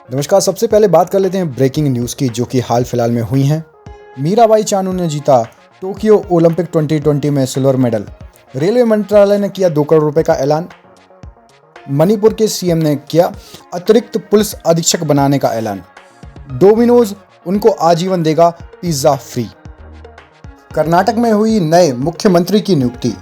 नमस्कार। सबसे पहले बात कर लेते हैं ब्रेकिंग न्यूज़ की, जो कि हाल फिलहाल में हुई हैं। मीराबाई चानू ने जीता टोक्यो ओलंपिक 2020 में सिल्वर मेडल। रेलवे मंत्रालय ने किया 2 करोड़ रुपए का ऐलान। मणिपुर के सीएम ने किया अतिरिक्त पुलिस अधीक्षक बनाने का ऐलान। डोमिनोज उनको आजीवन देगा पिज्जा फ्री। कर्नाटक में हुई नए मुख्यमंत्री की नियुक्ति।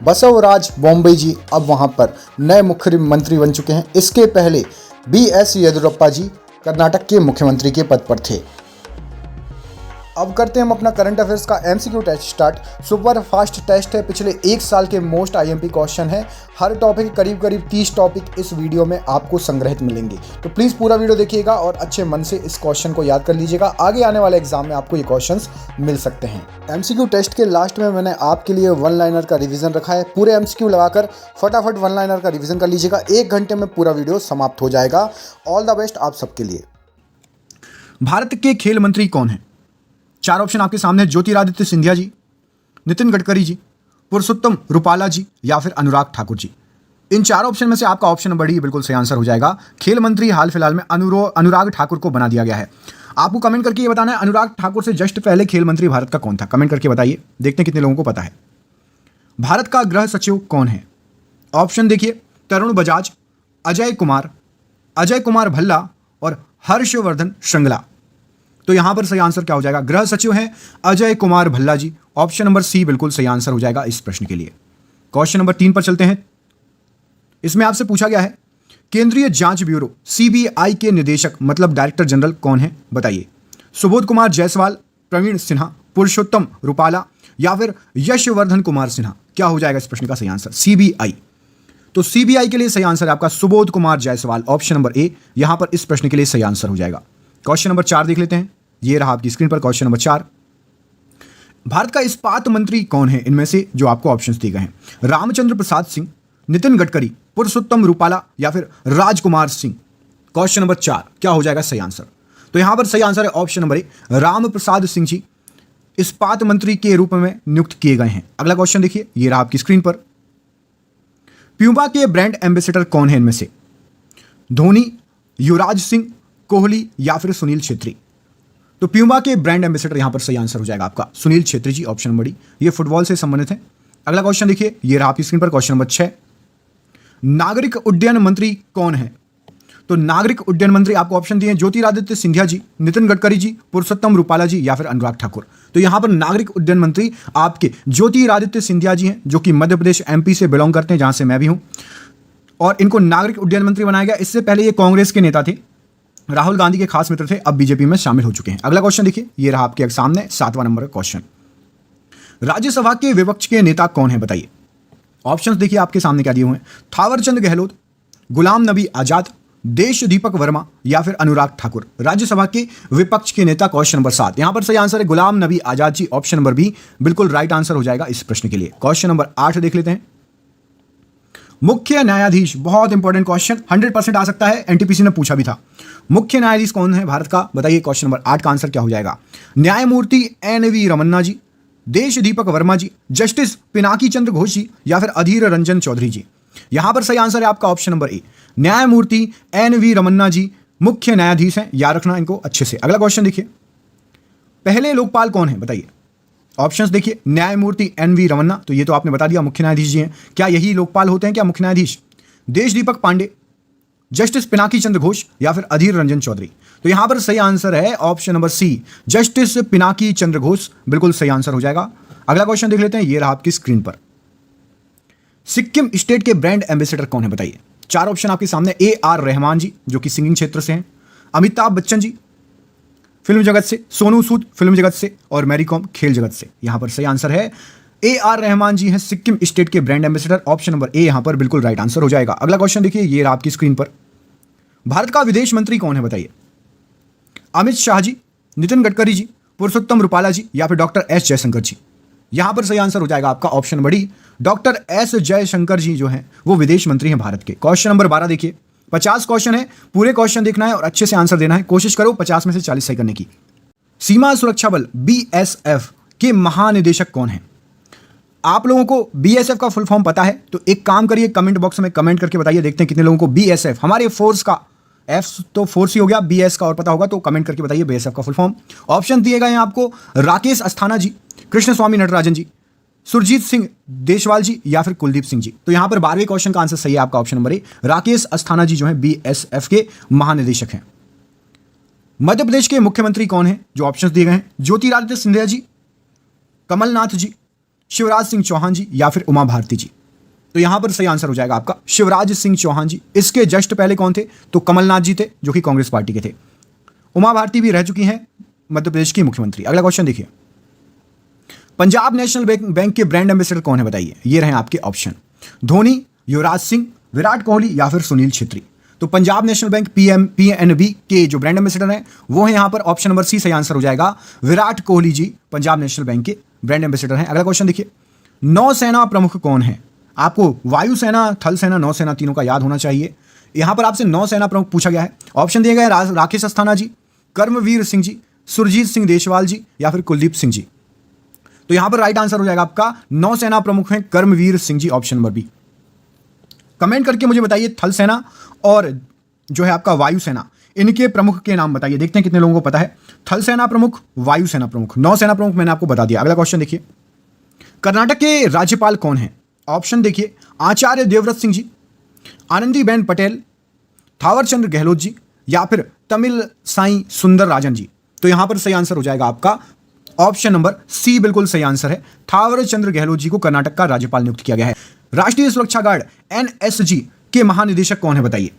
बसवराज बॉम्बे जी अब वहां पर नए मुख्यमंत्री बन चुके हैं। इसके पहले BS येदियुरप्पा जी कर्नाटक के मुख्यमंत्री के पद पर थे। अब करते हैं हम अपना करंट अफेयर्स का MCQ test start. Super fast test है, पिछले 1 साल के मोस्ट IMP क्वेश्चन है। हर टॉपिक करीब 30 टॉपिक इस वीडियो में आपको संग्रहित मिलेंगे, तो प्लीज़ पूरा वीडियो देखिएगा और अच्छे मन से इस क्वेश्चन को याद कर लीजिएगा। आगे आने वाले एग्जाम में आपको ये क्वेश्चंस मिल सकते हैं। MCQ टेस्ट के लास्ट में मैंने आपके लिए 1 लाइनर का रिविजन रखा है। पूरे MCQ लगाकर फटाफट 1 लाइनर का रिविजन कर लीजिएगा। 1 घंटे में पूरा वीडियो समाप्त हो जाएगा। ऑल द बेस्ट आप सबके लिए। भारत के खेल मंत्री कौन है? 4 ऑप्शन आपके सामने: ज्योतिरादित्य सिंधिया जी, नितिन गडकरी जी, पुरुषोत्तम रूपाला जी या फिर अनुराग ठाकुर जी। इन 4 ऑप्शन में से आपका ऑप्शन नंबर डी बिल्कुल सही आंसर हो जाएगा। खेल मंत्री हाल फिलहाल में अनुराग ठाकुर को बना दिया गया है। आपको कमेंट करके ये बताना है अनुराग ठाकुर से जस्ट पहले खेल मंत्री भारत का कौन था। कमेंट करके बताइए, देखते हैं कितने लोगों को पता है। भारत का गृह सचिव कौन है? ऑप्शन देखिए: तरुण बजाज, अजय कुमार भल्ला और हर्षवर्धन श्रृंगला। तो यहां पर सही आंसर क्या हो जाएगा? गृह सचिव हैं अजय कुमार भल्ला जी। ऑप्शन नंबर सी बिल्कुल सही आंसर हो जाएगा इस प्रश्न के लिए। क्वेश्चन नंबर 3 पर चलते हैं। इसमें आपसे पूछा गया है केंद्रीय जांच ब्यूरो CBI के निदेशक मतलब डायरेक्टर जनरल कौन है? बताइए। सुबोध कुमार जायसवाल, प्रवीण सिन्हा, पुरुषोत्तम रूपाला या फिर यशवर्धन कुमार सिन्हा। क्या हो जाएगा इस प्रश्न का सही आंसर? CBI। तो CBI के लिए सही आंसर है आपका सुबोध कुमार जायसवाल। ऑप्शन नंबर ए यहां पर इस प्रश्न के लिए सही आंसर हो जाएगा। क्वेश्चन नंबर 4 देख लेते हैं। ये रहा आपकी स्क्रीन पर क्वेश्चन नंबर 4। भारत का इस्पात मंत्री कौन है इनमें से जो आपको ऑप्शंस दिए गए हैं? रामचंद्र प्रसाद सिंह, नितिन गडकरी, पुरुषोत्तम रूपाला या फिर राजकुमार सिंह। क्वेश्चन नंबर 4 क्या हो जाएगा सही आंसर? तो यहां पर सही आंसर है ऑप्शन नंबर ए, राम प्रसाद सिंह जी इस्पात मंत्री के रूप में नियुक्त किए गए हैं। अगला क्वेश्चन देखिए, ये रहा आपकी स्क्रीन पर। प्यूमा के ब्रांड एम्बेसडर कौन है इनमें से? धोनी, युवराज सिंह, कोहली या फिर सुनील छेत्री। तो प्यूमा के ब्रांड एम्बेसडर यहां पर सही आंसर हो जाएगा आपका सुनील छेत्री जी। ऑप्शन नंबर डी, ये फुटबॉल से संबंधित है। अगला क्वेश्चन देखिए, ये रहा आपकी स्क्रीन पर क्वेश्चन नंबर 6। नागरिक उड्डयन मंत्री कौन है? तो नागरिक उड्डयन मंत्री आपको ऑप्शन दिए ज्योतिरादित्य सिंधिया जी, नितिन गडकरी जी, पुरुषोत्तम रूपाला जी या फिर अनुराग ठाकुर। तो यहां पर नागरिक उड्डयन मंत्री आपके ज्योतिरादित्य सिंधिया जी हैं, जो कि मध्य प्रदेश MP से बिलोंग करते हैं, जहां से मैं भी हूं। और इनको नागरिक उड्डयन मंत्री बनाया गया। इससे पहले ये कांग्रेस के नेता थे, राहुल गांधी के खास मित्र थे, अब बीजेपी में शामिल हो चुके हैं। अगला क्वेश्चन देखिए, ये रहा आपके सामने 7वां नंबर का क्वेश्चन। राज्यसभा के विपक्ष के नेता कौन है? बताइए। ऑप्शंस देखिए आपके सामने क्या दिए हुए हैं: थावरचंद गहलोत, गुलाम नबी आजाद, देश दीपक वर्मा या फिर अनुराग ठाकुर। राज्यसभा के विपक्ष के नेता क्वेश्चन नंबर 7, यहां पर सही आंसर है Ghulam Nabi Azad ji. Option number B बिल्कुल राइट आंसर हो जाएगा इस प्रश्न के लिए। क्वेश्चन नंबर 8 देख लेते हैं। मुख्य न्यायाधीश, बहुत इंपॉर्टेंट क्वेश्चन, 100% आ सकता है, NTPC ने पूछा भी था। मुख्य न्यायाधीश कौन है भारत का? बताइए। क्वेश्चन नंबर 8 का आंसर क्या हो जाएगा? न्यायमूर्ति NV रमन्ना जी, देश दीपक वर्मा जी, जस्टिस पिनाकी चंद्र घोष जी या फिर अधीर रंजन चौधरी जी। यहां पर सही आंसर है आपका ऑप्शन नंबर ए, न्यायमूर्ति NV रमन्ना जी मुख्य न्यायाधीश हैं। याद रखना इनको अच्छे से। अगला क्वेश्चन देखिए, पहले लोकपाल कौन है? बताइए। ऑप्शंस देखिए, न्यायमूर्ति NV रमन्ना, तो ये तो आपने बता दिया मुख्य न्यायाधीश जी हैं। क्या यही लोकपाल होते हैं क्या मुख्य न्यायाधीश? देश दीपक पांडे, जस्टिस पिनाकी चंद्र घोष या फिर अधीर रंजन चौधरी। तो यहां पर सही आंसर है option number C, justice Pinaki Chandra Ghosh, बिल्कुल सही आंसर हो जाएगा। अगला क्वेश्चन देख लेते हैं, ये रहा आपकी स्क्रीन पर। सिक्किम स्टेट के ब्रांड एम्बेसडर कौन है? बताइए। 4 ऑप्शन आपके सामने: AR रहमान जी, जो कि सिंगिंग क्षेत्र से हैं, अमिताभ बच्चन जी फिल्म जगत से, सोनू सूद फिल्म जगत से और मैरी कॉम खेल जगत से। यहां पर सही आंसर है AR रहमान जी हैं सिक्किम स्टेट के ब्रांड एम्बेसडर। ऑप्शन नंबर ए यहां पर बिल्कुल राइट आंसर हो जाएगा। अगला क्वेश्चन देखिए, ये रहा आपकी स्क्रीन पर। भारत का विदेश मंत्री कौन है? बताइए। अमित शाह जी, नितिन गडकरी जी, पुरुषोत्तम रूपाला जी या फिर डॉक्टर S जयशंकर जी। यहां पर सही आंसर हो जाएगा आपका option number D, doctor S Jaishankar ji जो हैं वो विदेश मंत्री हैं भारत के। क्वेश्चन नंबर 12 देखिए, 50 क्वेश्चन है, पूरे क्वेश्चन देखना है और अच्छे से आंसर देना है। कोशिश करो 50 में से 40 सही करने की। सीमा सुरक्षा बल BSF के महानिदेशक कौन है? आप लोगों को BSF का फुल फॉर्म पता है तो एक काम करिए, कमेंट बॉक्स में कमेंट करके बताइए, देखते हैं कितने लोगों को BSF हमारे फोर्स का एफ तो 4C हो गया, BS का और पता होगा तो कमेंट करके बताइए BSF का फुल फॉर्म। ऑप्शन दिए गए हैं आपको, राकेश अस्थाना जी, कृष्ण स्वामी नटराजन जी, सुरजीत सिंह देशवाल जी या फिर कुलदीप सिंह जी। तो यहां पर 12वें क्वेश्चन का आंसर सही है आपका option number A, Rakesh Asthana ji जो है BSF के महानिदेशक हैं। मध्य प्रदेश के मुख्यमंत्री कौन है? जो ऑप्शंस दिए गए हैं, ज्योतिरादित्य सिंधिया जी, कमलनाथ जी, शिवराज सिंह चौहान जी या फिर उमा भारती जी। तो यहां पर सही आंसर हो जाएगा आपका शिवराज सिंह चौहान जी। इसके जस्ट पहले कौन थे? तो कमलनाथ जी थे जो कि कांग्रेस पार्टी के थे। उमा भारती भी रह चुकी हैं मध्य प्रदेश की मुख्यमंत्री। अगला क्वेश्चन देखिए, पंजाब नेशनल बैंक के ब्रांड एम्बेसडर कौन है? बताइए। ये रहे आपके ऑप्शन, धोनी, युवराज सिंह, विराट कोहली या फिर सुनील छेत्री। तो पंजाब नेशनल बैंक PNB के जो ब्रांड एम्बेसडर हैं वो है यहां पर ऑप्शन नंबर सी सही आंसर हो जाएगा। विराट कोहली जी पंजाब नेशनल बैंक के ब्रांड एम्बेसडर हैं। अगला क्वेश्चन देखिए, नौसेना प्रमुख कौन है? आपको वायुसेना, थल सेना, नौसेना तीनों का याद होना चाहिए। यहां पर आपसे नौसेना प्रमुख पूछा गया है। ऑप्शन दिए गए राकेश अस्थाना जी, कर्मवीर सिंह जी, सुरजीत सिंह देशवाल जी या फिर कुलदीप सिंह जी। तो यहां पर राइट आंसर हो जाएगा आपका नौसेना प्रमुख हैं कर्मवीर Singh ji, option number B. Comment करके मुझे बताइए थल सेना और जो है आपका वायुसेना, इनके प्रमुख के नाम बताइए। देखते हैं कितने लोगों को पता है। थल सेना प्रमुख, वायुसेना प्रमुख, नौसेना प्रमुख मैंने आपको बता दिया। अगला क्वेश्चन देखिए, कर्नाटक के राज्यपाल कौन है? ऑप्शन देखिए, आचार्य देवव्रत सिंह जी, आनंदीबेन पटेल, थावरचंद्र गहलोत जी या फिर तमिल साई सुंदर राजन जी। तो यहां पर सही आंसर हो जाएगा आपका ऑप्शन नंबर सी, बिल्कुल सही आंसर है। थावरचंद्र गहलोत जी को कर्नाटक का राज्यपाल नियुक्त किया गया है। राष्ट्रीय सुरक्षा गार्ड NSG के महानिदेशक कौन है? बताइए।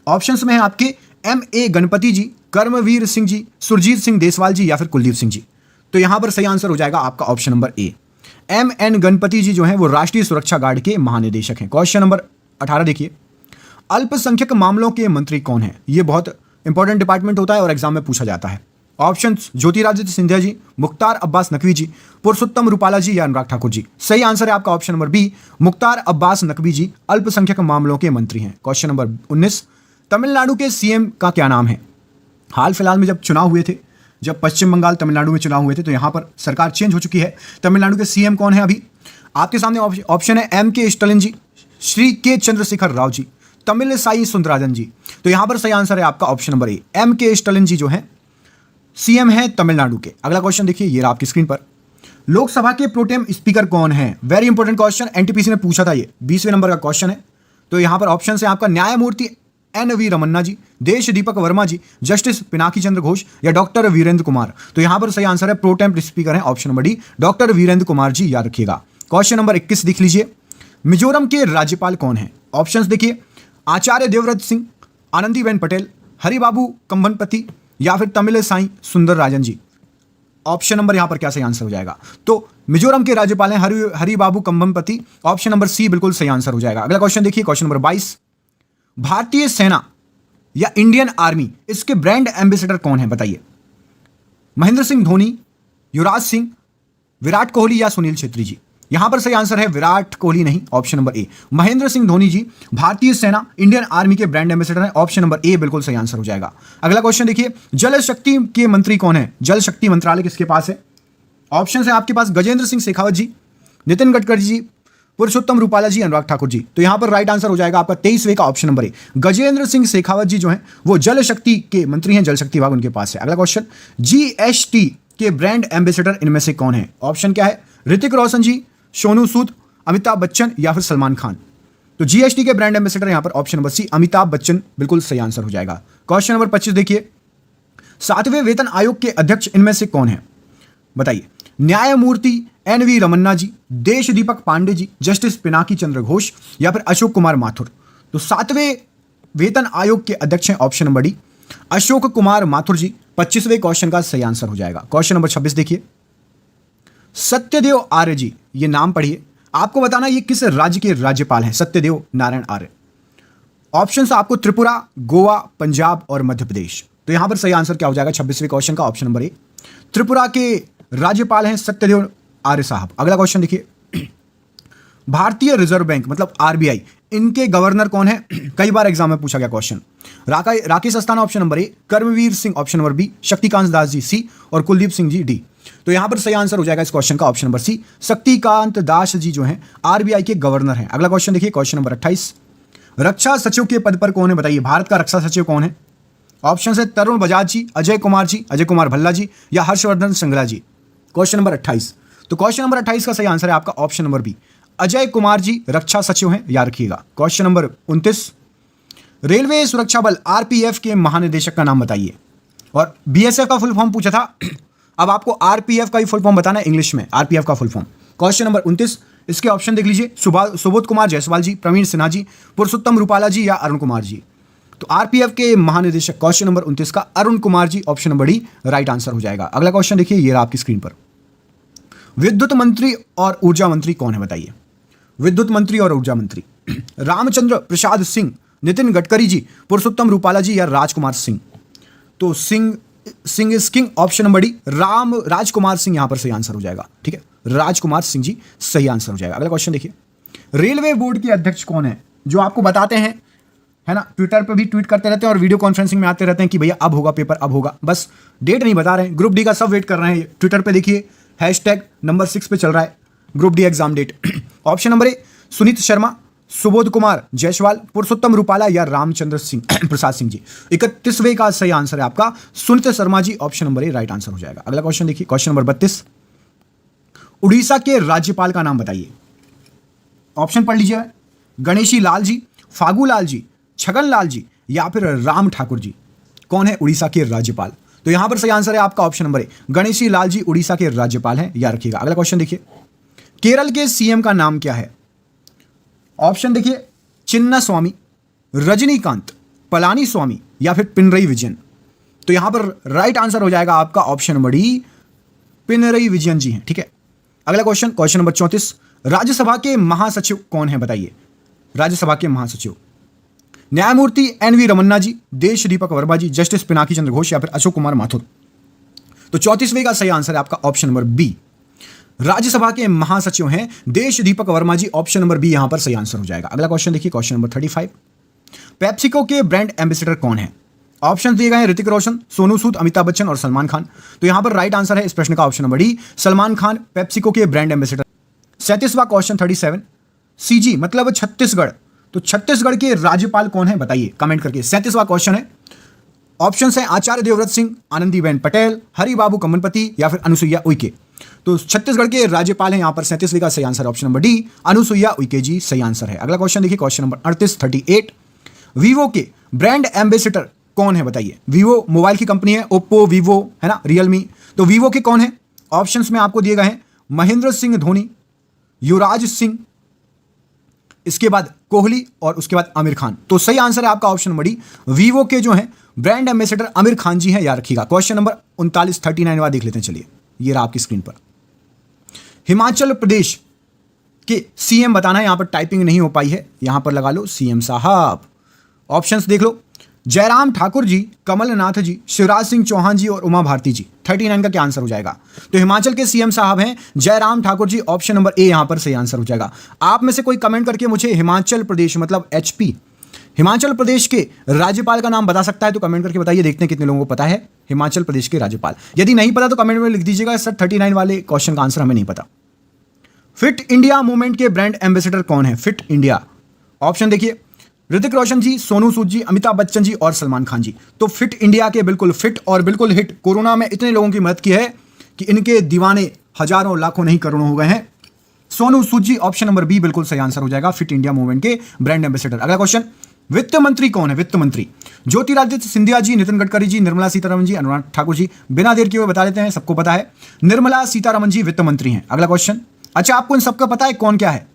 ऑप्शंस में है आपके MA गणपति जी, कर्मवीर सिंह जी, सुरजीत सिंह देशवाल जी या फिर कुलदीप सिंह जी। तो यहां पर सही आंसर हो जाएगा आपका option number A, MN Ganapathy ji जो है वो राष्ट्रीय सुरक्षा गार्ड के महानिदेशक हैं। क्वेश्चन नंबर 18 देखिए, अल्पसंख्यक मामलों के मंत्री कौन है? ये बहुत इंपॉर्टेंट डिपार्टमेंट होता है और एग्जाम में पूछा जाता है। ऑप्शंस, ज्योतिरादित्य सिंधिया जी, मुख्तार अब्बास नकवी जी, पुरुषोत्तम रूपाला जी या अनुराग ठाकुर जी। सही आंसर है आपका option number B, Mukhtar Abbas Naqvi ji अल्पसंख्यक मामलों के मंत्री हैं। क्वेश्चन नंबर 19, तमिलनाडु के CM का क्या नाम है? हाल फिलहाल में जब चुनाव हुए थे, जब पश्चिम बंगाल तमिलनाडु में चुनाव हुए थे तो यहां पर सरकार चेंज हो चुकी है। तमिलनाडु के CM कौन है? अभी आपके सामने ऑप्शन है MK स्टालिन जी, श्री के चंद्रशेखर राव जी, तमिल साई सुंदरराजन जी। तो यहां पर सही आंसर है आपका option number A, MK Stalin ji जो है CM है तमिलनाडु के। अगला क्वेश्चन देखिए, ये रहा आपकी स्क्रीन पर, लोकसभा के प्रोटेम स्पीकर कौन है? वेरी इंपॉर्टेंट क्वेश्चन, NTPC ने पूछा था, ये 20वें नंबर का क्वेश्चन है। तो यहां पर ऑप्शन है आपका न्यायमूर्ति NV रमन्ना जी, देश दीपक वर्मा जी, जस्टिस पिनाकी चंद्र घोष या डॉक्टर वीरेंद्र कुमार। तो यहां पर सही आंसर है प्रोटेम स्पीकर है option number D, doctor Virendra Kumar ji, याद रखिएगा। क्वेश्चन नंबर 21 देख लीजिए, मिजोरम के राज्यपाल कौन है? ऑप्शंस देखिए, आचार्य देवव्रत सिंह, आनंदीबेन पटेल, हरिबाबू कंभनपति या फिर तमिल साई सुंदर राजन जी। ऑप्शन नंबर यहां पर क्या सही आंसर हो जाएगा? तो मिजोरम के राज्यपाल हैं हरिबाबू कंभनपति, ऑप्शन नंबर सी बिल्कुल सही आंसर हो जाएगा। अगला क्वेश्चन देखिए, क्वेश्चन नंबर 22, भारतीय सेना या इंडियन आर्मी, इसके ब्रांड एम्बेसडर कौन है? बताइए। महेंद्र सिंह धोनी, युवराज सिंह, विराट कोहली या सुनील छेत्री जी। यहां पर सही आंसर है विराट कोहली नहीं, option number A, Mahendra Singh Dhoni ji भारतीय सेना इंडियन आर्मी के ब्रांड एम्बेसडर हैं, ऑप्शन नंबर ए बिल्कुल सही आंसर हो जाएगा। अगला क्वेश्चन देखिए, जल शक्ति के मंत्री कौन है? जल शक्ति मंत्रालय किसके पास है? ऑप्शन है आपके पास गजेंद्र सिंह शेखावत जी, नितिन गडकरी जी, पुरुषोत्तम रूपाला जी, अनुराग ठाकुर जी। तो यहां पर राइट आंसर हो जाएगा आपका 23वें का option number A, Gajendra Singh Shekhawat ji जो हैं वो जल शक्ति के मंत्री हैं, जल शक्ति विभाग उनके पास है। अगला क्वेश्चन, GST के ब्रांड एम्बेसडर इनमें से कौन है? ऑप्शन क्या है? ऋतिक रोशन जी, सोनू सूद, अमिताभ बच्चन या फिर सलमान खान। तो GST के ब्रांड एम्बेसडर यहां पर option number C, Amitabh Bachchan बिल्कुल सही आंसर हो जाएगा। क्वेश्चन नंबर 25 देखिए, 7वें वेतन आयोग के अध्यक्ष इनमें से कौन है? बताइए। न्यायमूर्ति NV रमन्ना जी, देश दीपक पांडे जी, जस्टिस पिनाकी चंद्र घोष या फिर अशोक कुमार माथुर। तो 7वें वेतन आयोग के अध्यक्ष हैं option number D, Ashok Kumar Mathur ji. 25वें क्वेश्चन का सही आंसर हो जाएगा। क्वेश्चन नंबर 26 देखिए, सत्यदेव आर्य जी, ये नाम पढ़िए, आपको बताना ये किस राज्य के राज्यपाल हैं? सत्यदेव नारायण आर्य। ऑप्शंस आपको त्रिपुरा, गोवा, पंजाब और मध्य प्रदेश। तो यहां पर सही आंसर क्या हो जाएगा 26वें क्वेश्चन का? ऑप्शन नंबर ए, त्रिपुरा के राज्यपाल हैं सत्यदेव आर्य साहब। अगला क्वेश्चन देखिए, भारतीय रिजर्व बैंक मतलब RBI, इनके गवर्नर कौन है? कई बार एग्जाम में पूछा गया question. Rakesh Asthana option number A, Karmveer Singh option number B, Shaktikanta Das ji C और कुलदीप सिंह जी डी। तो यहां पर सही आंसर हो जाएगा इस क्वेश्चन का ऑप्शन नंबर सी, शक्तिकांत दास जी जो हैं RBI के गवर्नर हैं। अगला क्वेश्चन देखिए, क्वेश्चन नंबर 28, रक्षा सचिव के पद पर कौन है? बताइए। भारत का रक्षा सचिव कौन है? ऑप्शन है तरुण बजाज जी, अजय कुमार भल्ला जी या हर्षवर्धन श्रृंगला जी। क्वेश्चन नंबर 28, तो क्वेश्चन नंबर 28 का सही आंसर है आपका option number B, Ajay Kumar ji रक्षा सचिव हैं, याद रखिएगा। क्वेश्चन नंबर 29, रेलवे सुरक्षा बल आरपीएफ के महानिदेशक का नाम बताइए। और बीएसएफ का फुल फॉर्म पूछा था, अब आपको आरपीएफ का ही फुल फॉर्म बताना है इंग्लिश में, आरपीएफ का फुल फॉर्म। क्वेश्चन नंबर 29, इसके ऑप्शन देख लीजिए, सुबोध कुमार जायसवाल जी, प्रवीण सिन्हा जी, पुरुषोत्तम रूपाला जी या अरुण कुमार जी। तो आरपीएफ के महानिदेशक क्वेश्चन नंबर 29 का Arun Kumar ji, option number D right answer हो जाएगा। अगला क्वेश्चन देखिए, ये रहा आपकी स्क्रीन पर। विद्युत मंत्री और ऊर्जा मंत्री कौन है बताइए। विद्युत मंत्री और ऊर्जा मंत्री रामचंद्र प्रसाद सिंह, नितिन गडकरी जी, पुरुषोत्तम रूपाला जी या राजकुमार सिंह। तो Singh is king, option number D Rajkumar Singh यहां पर सही आंसर हो जाएगा। ठीक है, राजकुमार सिंह जी सही आंसर हो जाएगा। अगला क्वेश्चन देखिए, रेलवे बोर्ड के अध्यक्ष कौन है, जो आपको बताते हैं, है ना, ट्विटर पे भी ट्वीट करते रहते हैं और वीडियो कॉन्फ्रेंसिंग में आते रहते हैं कि भैया अब होगा पेपर, अब होगा, बस डेट नहीं बता रहे हैं। ग्रुप डी का सब वेट कर रहे हैं, ट्विटर पे देखिए हैशटैग नंबर 6 पे चल रहा है group D exam date. Option number A Sunit Sharma, Subodh Kumar Jaiswal, Purushottam Rupala या रामचंद्र सिंह प्रसाद सिंह जी। 31वें का सही आंसर है आपका Sunit Sharma ji, option number A right answer हो जाएगा। अगला क्वेश्चन देखिए, क्वेश्चन नंबर 32, उड़ीसा के राज्यपाल का नाम बताइए। ऑप्शन पढ़ लीजिए, गणेशी लाल जी, फागू लाल जी, छगन लाल जी या फिर राम ठाकुर जी। कौन है उड़ीसा के राज्यपाल? तो यहां पर सही आंसर है आपका ऑप्शन नंबर ए, गणेशी लाल जी उड़ीसा के राज्यपाल हैं, याद रखिएगा। अगला क्वेश्चन देखिए, केरल के सीएम का नाम क्या है? ऑप्शन देखिए, चिन्ना स्वामी, रजनीकांत, पलानी स्वामी या फिर पिनरई विजयन। तो यहां पर राइट आंसर हो जाएगा आपका option number D, Pinarayi Vijayan ji हैं। ठीक है, अगला क्वेश्चन, क्वेश्चन नंबर 34, राज्यसभा के महासचिव कौन है बताइए। राज्यसभा के महासचिव न्यायमूर्ति एनवी रमन्ना जी, देश दीपक वर्मा जी, जस्टिस पिनाकी चंद्र घोष या फिर अशोक कुमार माथुर। तो 34वें का सही आंसर है आपका ऑप्शन नंबर बी, राज्यसभा के महासचिव हैं देश दीपक वर्मा जी, ऑप्शन नंबर बी यहां पर सही आंसर हो जाएगा। अगला क्वेश्चन देखिए, क्वेश्चन नंबर 35, पेप्सिको के ब्रांड एम्बेसडर कौन है? ऑप्शन दिए गए हैं, ऋतिक रोशन, सोनू सूद, अमिताभ बच्चन और सलमान खान। तो यहां पर राइट आंसर है इस प्रश्न का option number D, Salman Khan PepsiCo के ब्रांड एम्बेसडर। 37वां क्वेश्चन 37, सीजी मतलब छत्तीसगढ़, तो छत्तीसगढ़ के राज्यपाल कौन है बताइए कमेंट करके। 37वां क्वेश्चन है, ऑप्शन है आचार्य देवव्रत सिंह, आनंदीबेन पटेल, हरिबाबू कम्मनपति या फिर अनुसुईया उइके। तो छत्तीसगढ़ के राज्यपाल हैं यहां पर 37वें का सही answer option number D, Anusuiya Uikey ji सही आंसर है। अगला क्वेश्चन देखिए, क्वेश्चन नंबर 38 वीवो के ब्रांड एम्बेसडर कौन है बताइए। वीवो मोबाइल की कंपनी है, ओप्पो, वीवो, है ना, रियलमी। तो वीवो के कौन है? ऑप्शंस में आपको दिए गए हैं, महेंद्र सिंह धोनी, युवराज सिंह, इसके बाद कोहली और उसके बाद आमिर खान। तो सही आंसर है आपका ऑप्शन नंबर डी, वीवो के जो है ब्रांड एम्बेसडर आमिर खान जी हैं, याद रखिएगा। क्वेश्चन नंबर 39 वाला देख लेते हैं, चलिए ये रहा आपकी स्क्रीन पर। हिमाचल प्रदेश के सीएम बताना है, यहां पर टाइपिंग नहीं हो पाई है, यहां पर लगा लो सीएम साहब। ऑप्शंस देख लो, जयराम ठाकुर जी, कमलनाथ जी, शिवराज सिंह चौहान जी और उमा भारती जी। 39 का क्या आंसर हो जाएगा? तो हिमाचल के सीएम साहब हैं जयराम ठाकुर जी, ऑप्शन नंबर ए यहां पर सही आंसर हो जाएगा। आप में से कोई कमेंट करके मुझे हिमाचल प्रदेश मतलब एचपी, हिमाचल प्रदेश के राज्यपाल का नाम बता सकता है तो कमेंट करके बताइए, देखते हैं कितने लोगों को पता है हिमाचल प्रदेश के राज्यपाल। यदि नहीं पता तो कमेंट में लिख दीजिएगा सर 39 वाले क्वेश्चन का आंसर हमें नहीं पता। फिट इंडिया मूवमेंट के ब्रांड एम्बेसडर कौन है? फिट इंडिया, ऑप्शन देखिए, ऋतिक रोशन जी, सोनू सूद जी, अमिताभ बच्चन जी और सलमान खान जी। तो फिट इंडिया के बिल्कुल फिट और बिल्कुल हिट, कोरोना में इतने लोगों की मदद की है कि इनके दीवाने हजारों लाखों नहीं करोड़ों हो गए हैं। सोनू सूद जी, ऑप्शन नंबर बी बिल्कुल सही आंसर हो जाएगा, फिट इंडिया मूवमेंट के ब्रांड एम्बेसडर। अगला क्वेश्चन, वित्त मंत्री कौन है? वित्त मंत्री ज्योतिरादित्य सिंधिया जी, नितिन गडकरी जी, निर्मला सीतारमण जी, अनुराग ठाकुर जी। बिना देर किए हुए बता देते हैं, सबको पता है निर्मला सीतारमण जी वित्त मंत्री हैं। अगला क्वेश्चन, अच्छा आपको इन सबका पता है कौन क्या है?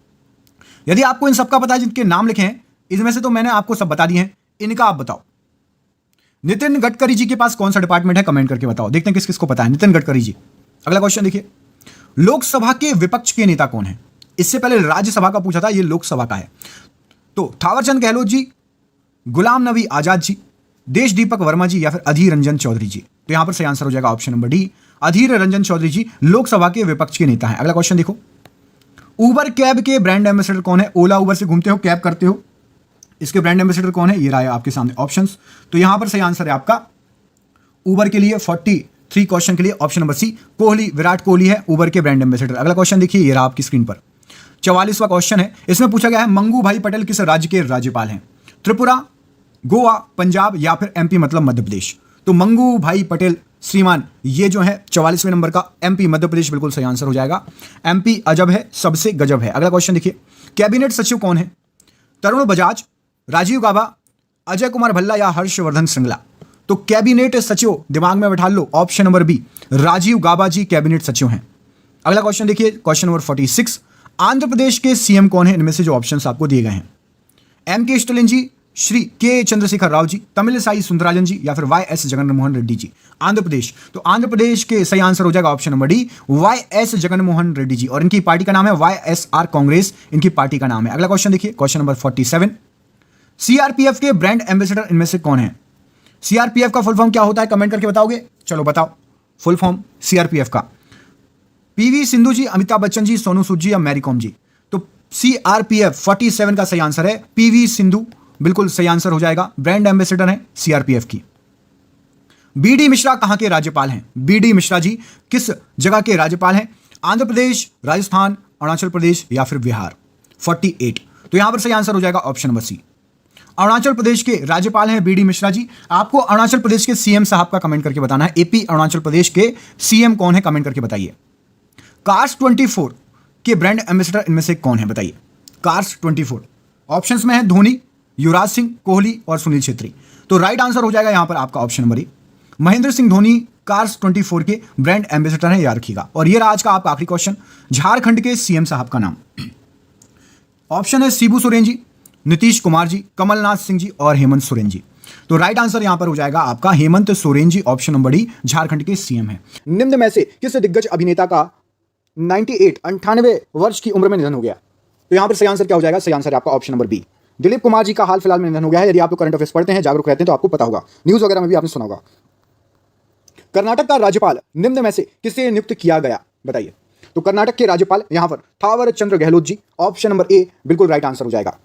यदि आपको इन सबका पता है, जिनके नाम लिखे हैं इनमें से, तो मैंने आपको सब बता दिए हैं, इनका आप बताओ। नितिन गडकरी जी के पास कौन सा डिपार्टमेंट है? कमेंट करके बताओ, देखते हैं किस किस को पता है नितिन गडकरी जी। अगला क्वेश्चन देखिए, लोकसभा के विपक्ष के नेता कौन है? इससे पहले राज्यसभा का पूछा था, ये लोकसभा का है। तो थावरचंद गहलोत जी, गुलाम नबी आजाद जी, देश दीपक वर्मा जी या फिर अधीर रंजन चौधरी जी। तो यहां पर सही आंसर हो जाएगा option number D, Adhir Ranjan Chaudhary जी लोकसभा के विपक्ष के नेता हैं। अगला क्वेश्चन देखो, उबर कैब के ब्रांड एम्बेसडर कौन है? ओला उबर से घूमते हो, कैब करते हो, इसके ब्रांड एम्बेसडर कौन है? ये रहा है आपके सामने ऑप्शंस। तो यहां पर सही आंसर है आपका उबर के लिए 43 क्वेश्चन के लिए option number C, Kohli, Virat Kohli है उबर के ब्रांड एम्बेसडर। अगला क्वेश्चन देखिए, ये रहा आपकी स्क्रीन पर। 44वां क्वेश्चन है, इसमें पूछा गया है मंगू भाई पटेल किस राज्य के राज्यपाल हैं? त्रिपुरा, गोवा, पंजाब या फिर एमपी मतलब मध्य प्रदेश। तो मंगू भाई पटेल श्रीमान, ये जो है 44वें नंबर का एमपी मध्य प्रदेश बिल्कुल सही आंसर हो जाएगा। एमपी अजब है, सबसे गजब है। अगला क्वेश्चन देखिए, कैबिनेट सचिव कौन है? तरुण बजाज, राजीव गाबा, अजय कुमार भल्ला या हर्षवर्धन श्रृंगला? तो कैबिनेट सचिव दिमाग में बैठा लो, ऑप्शन नंबर बी, राजीव गाबा जी कैबिनेट सचिव हैं। अगला क्वेश्चन देखिए, क्वेश्चन नंबर 46, आंध्र प्रदेश के सीएम कौन है? इनमें से जो ऑप्शंस आपको दिए गए हैं, एम के स्टालिन जी, श्री के चंद्रशेखर राव जी, तमिलिसाई सुंदरराजन जी या फिर वाई एस जगनमोहन रेड्डी जी। आंध्र प्रदेश, तो आंध्र प्रदेश के सही आंसर हो जाएगा option number D, Y S Jaganmohan Reddy ji, और इनकी पार्टी का नाम है YSR कांग्रेस, इनकी पार्टी का नाम है। अगला क्वेश्चन देखिए, क्वेश्चन नंबर 47, सीआरपीएफ के ब्रांड एम्बेसडर इनमें से कौन है? सीआरपीएफ का फुल फॉर्म क्या होता है, कमेंट करके बताओगे? चलो बताओ फुल फॉर्म सीआरपीएफ का। पीवी सिंधु जी, अमिताभ बच्चन जी, सोनू सूद जी या मैरी कॉम जी? तो सीआरपीएफ 47 का सही आंसर है पीवी सिंधु, बिल्कुल सही आंसर हो जाएगा। ब्रांड एम्बेसडर है सीआरपीएफ की। बीडी मिश्रा कहां के राज्यपाल हैं? बीडी मिश्रा जी किस जगह के राज्यपाल हैं? आंध्र प्रदेश, राजस्थान, अरुणाचल प्रदेश या फिर बिहार? 48, तो यहां पर सही आंसर हो जाएगा ऑप्शन नंबर सी, अरुणाचल प्रदेश के राज्यपाल हैं बीडी मिश्रा जी। आपको अरुणाचल प्रदेश के सीएम साहब का कमेंट करके बताना है, एपी अरुणाचल प्रदेश के सीएम कौन है, कमेंट करके बताइए। कार्स 24 के ब्रांड एम्बेसडर इनमें से कौन है, बताइए। कार्स 24 ऑप्शंस में है धोनी, युवराज सिंह, कोहली और सुनील छेत्री। तो राइट आंसर हो जाएगा यहां पर आपका option number A, Mahendra Singh Dhoni cars 24 के ब्रांड एम्बेसडर हैं, याद रखिएगा। और ये रहा आज का आपका आखिरी क्वेश्चन, झारखंड के सीएम साहब का नाम। ऑप्शन है शिबू सोरेन जी, नीतीश कुमार जी, कमलनाथ सिंह जी और हेमंत सोरेन जी। तो राइट आंसर यहां पर हो जाएगा आपका Hemant Soren ji, option number D, Jharkhand के सीएम है। निम्न में से किस दिग्गज अभिनेता का 98 वर्ष की उम्र में निधन हो गया? तो यहां पर सही आंसर क्या हो जाएगा? सही आंसर है आपका option number B, Dilip Kumar ji का हाल फिलहाल में निधन हो गया है। यदि आप लोग करंट अफेयर्स पढ़ते हैं, जागरूक रहते हैं, तो आपको पता होगा, न्यूज वगैरह में भी आपने सुना होगा। कर्नाटक का राज्यपाल निम्न में से किसे नियुक्त किया गया, बताइए। तो कर्नाटक के राज्यपाल यहां पर थावर चंद्र Gehlot ji, option number A बिल्कुल राइट आंसर हो जाएगा।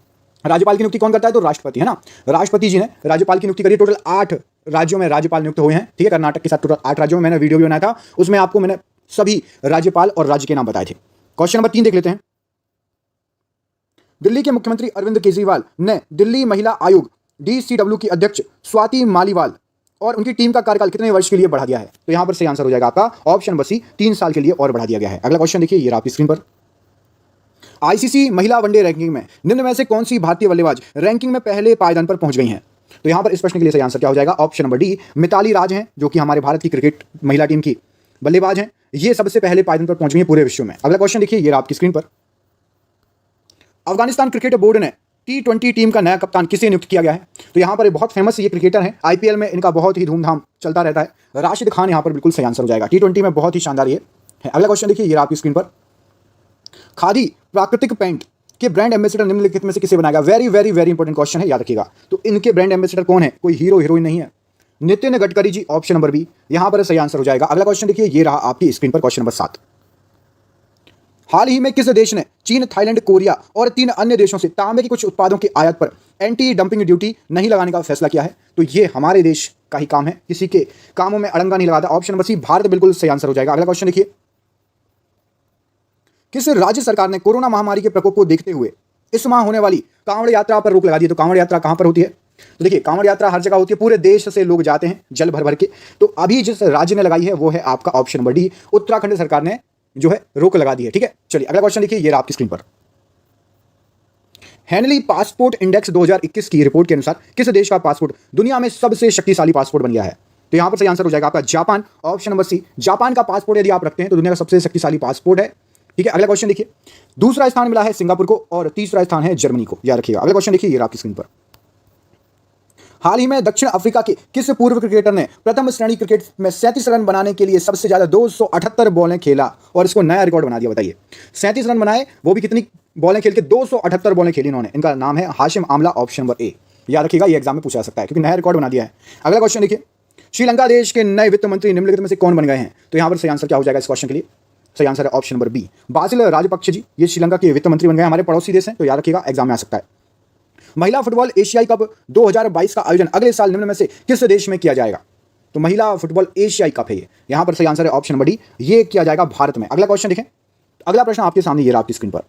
राज्यपाल की नियुक्ति कौन करता है? तो राष्ट्रपति, है ना। राष्ट्रपति जी ने राज्यपाल की नियुक्ति करी। टोटल 8 राज्यों में राज्यपाल नियुक्त हुए हैं, ठीक है। कर्नाटक के साथ टोटल 8 राज्यों में मैंने वीडियो भी बनाया था, उसमें आपको मैंने सभी राज्यपाल और राज्य के नाम बताए थे। क्वेश्चन नंबर 3 देख लेते हैं। दिल्ली के मुख्यमंत्री अरविंद केजरीवाल ने दिल्ली महिला आयोग DCW की अध्यक्ष स्वाति मालीवाल और उनकी टीम का कार्यकाल कितने वर्ष के लिए बढ़ा दिया है? तो यहां पर सही आंसर हो जाएगा आपका ऑप्शन नंबर सी, 3 साल के लिए और बढ़ा दिया गया है। अगला क्वेश्चन देखिए, ये आपकी स्क्रीन पर। आईसीसी महिला वनडे रैंकिंग में निम्न में से कौन सी भारतीय बल्लेबाज रैंकिंग में पहले पायदान पर पहुंच गई हैं? तो यहां पर इस प्रश्न के लिए सही आंसर क्या हो जाएगा? ऑप्शन नंबर डी, मिताली राज हैं, जो कि हमारे भारत की क्रिकेट महिला टीम की बल्लेबाज हैं। ये सबसे पहले पायदान पर पहुंच गई है पूरे विश्व में। अगला क्वेश्चन देखिए, ये आपकी स्क्रीन पर। अफगानिस्तान क्रिकेट बोर्ड ने T20 टीम का नया कप्तान किसे नियुक्त किया गया है? तो यहां पर बहुत फेमस ये क्रिकेटर हैं, आईपीएल में इनका बहुत ही धूमधाम चलता रहता है। राशिद खान यहां पर बिल्कुल सही आंसर हो जाएगा। T20 में बहुत ही शानदार ये है। अगला क्वेश्चन देखिए, ये आपकी स्क्रीन पर। खादी प्राकृतिक पेंट के ब्रांड एम्बेसडर निम्नलिखित में से किसे बनाएगा? Very very very important question है, याद रखिएगा। तो इनके ब्रांड एम्बेसडर कौन है? कोई हीरो हीरोइन नहीं है। Nitin Gadkari ji, option number B, यहां पर सही आंसर हो जाएगा। अगला क्वेश्चन देखिए, ये रहा आपकी स्क्रीन पर क्वेश्चन नंबर 7। हाल ही में किस देश ने चीन, थाईलैंड, कोरिया और 3 अन्य देशों से तांबे के कुछ उत्पादों की आयात पर एंटी डंपिंग ड्यूटी नहीं लगाने का फैसला किया है? तो ये हमारे देश का ही काम है, किसी के कामों में अड़ंगा नहीं लगाता। ऑप्शन नंबर सी, भारत बिल्कुल सही आंसर हो जाएगा। अगला क्वेश्चन देखिए, किस राज्य सरकार ने कोरोना महामारी के प्रकोप को देखते हुए इस माह होने वाली कांवड़ यात्रा पर रोक लगा दी है? तो कांवड़ यात्रा कहां पर होती है? तो देखिए, कांवड़ यात्रा हर जगह होती है, पूरे देश से लोग जाते हैं जल भर भर के। तो अभी जिस राज्य ने लगाई है वो है आपका ऑप्शन नंबर डी, उत्तराखंड सरकार ने जो है रोक लगा दी है, ठीक है। चलिए अगला क्वेश्चन देखिए, ये रहा आपकी स्क्रीन पर। हेनली पासपोर्ट इंडेक्स 2021 की रिपोर्ट के अनुसार किस देश का पासपोर्ट दुनिया में सबसे शक्तिशाली पासपोर्ट बन गया है? तो यहां पर सही आंसर हो जाएगा आपका Japan, option number C. Japan का पासपोर्ट यदि आप रखते हैं तो दुनिया का सबसे शक्तिशाली पासपोर्ट है, ठीक है। अगला क्वेश्चन देखिए, दूसरा स्थान मिला है सिंगापुर को और तीसरा स्थान है जर्मनी को, याद रखिएगा। अगला क्वेश्चन देखिए, ये आपकी स्क्रीन पर। हाल ही में दक्षिण अफ्रीका के किस पूर्व क्रिकेटर ने प्रथम श्रेणी क्रिकेट में 37 रन बनाने के लिए सबसे ज्यादा 278 बॉलें खेला और इसको नया रिकॉर्ड बना दिया? बताइए, 37 रन बनाए, वो भी कितनी बॉलें खेल के? 278 बॉलें खेली इन्होंने। इनका नाम है हाशिम आमला, ऑप्शन नंबर ए, याद रखिएगा, ये एग्जाम में पूछा जा सकता है क्योंकि नया रिकॉर्ड बना दिया है। अगला क्वेश्चन देखिए, श्रीलंका देश के नए वित्त मंत्री निम्नलिखित में से कौन बन गए हैं? तो यहां पर सही आंसर क्या हो जाएगा इस क्वेश्चन के लिए? सही आंसर है option number B, Basil Rajapaksa ji. ये श्रीलंका के वित्त मंत्री बन गए, हमारे पड़ोसी देश हैं, तो याद रखिएगा, एग्जाम में आ सकता है। महिला फुटबॉल एशियाई कप 2022 का आयोजन अगले साल निम्न में से किस देश में किया जाएगा? तो महिला फुटबॉल एशियाई कप है ये, यहां पर सही आंसर है ऑप्शन नंबर डी, ये किया जाएगा भारत में। अगला क्वेश्चन देखें, अगला प्रश्न आपके सामने ये रहा आपकी स्क्रीन पर।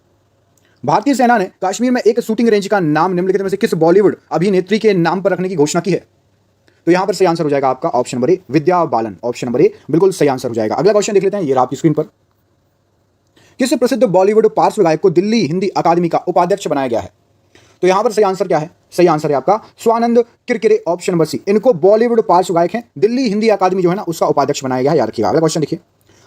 भारतीय सेना ने कश्मीर में एक शूटिंग रेंज का नाम निम्नलिखित में से किस बॉलीवुड अभिनेत्री के नाम पर रखने की घोषणा की है? तो यहां पर सही आंसर हो जाएगा आपका option number A, Vidya Balan. Option number A बिल्कुल सही आंसर हो जाएगा। अगला क्वेश्चन देख लेते हैं, ये रहा आपकी स्क्रीन पर। किस प्रसिद्ध बॉलीवुड पार्श्व गायक को दिल्ली हिंदी अकादमी का उपाध्यक्ष बनाया गया है? तो यहां पर सही आंसर क्या है? सही आंसर है आपका Swanand Kirkire. Option number C, इनको बॉलीवुड पार्श्व गायक हैं, दिल्ली हिंदी अकादमी जो है ना उसका उपाध्यक्ष बनाया गया है, याद रखिएगा। अगला क्वेश्चन देखिए,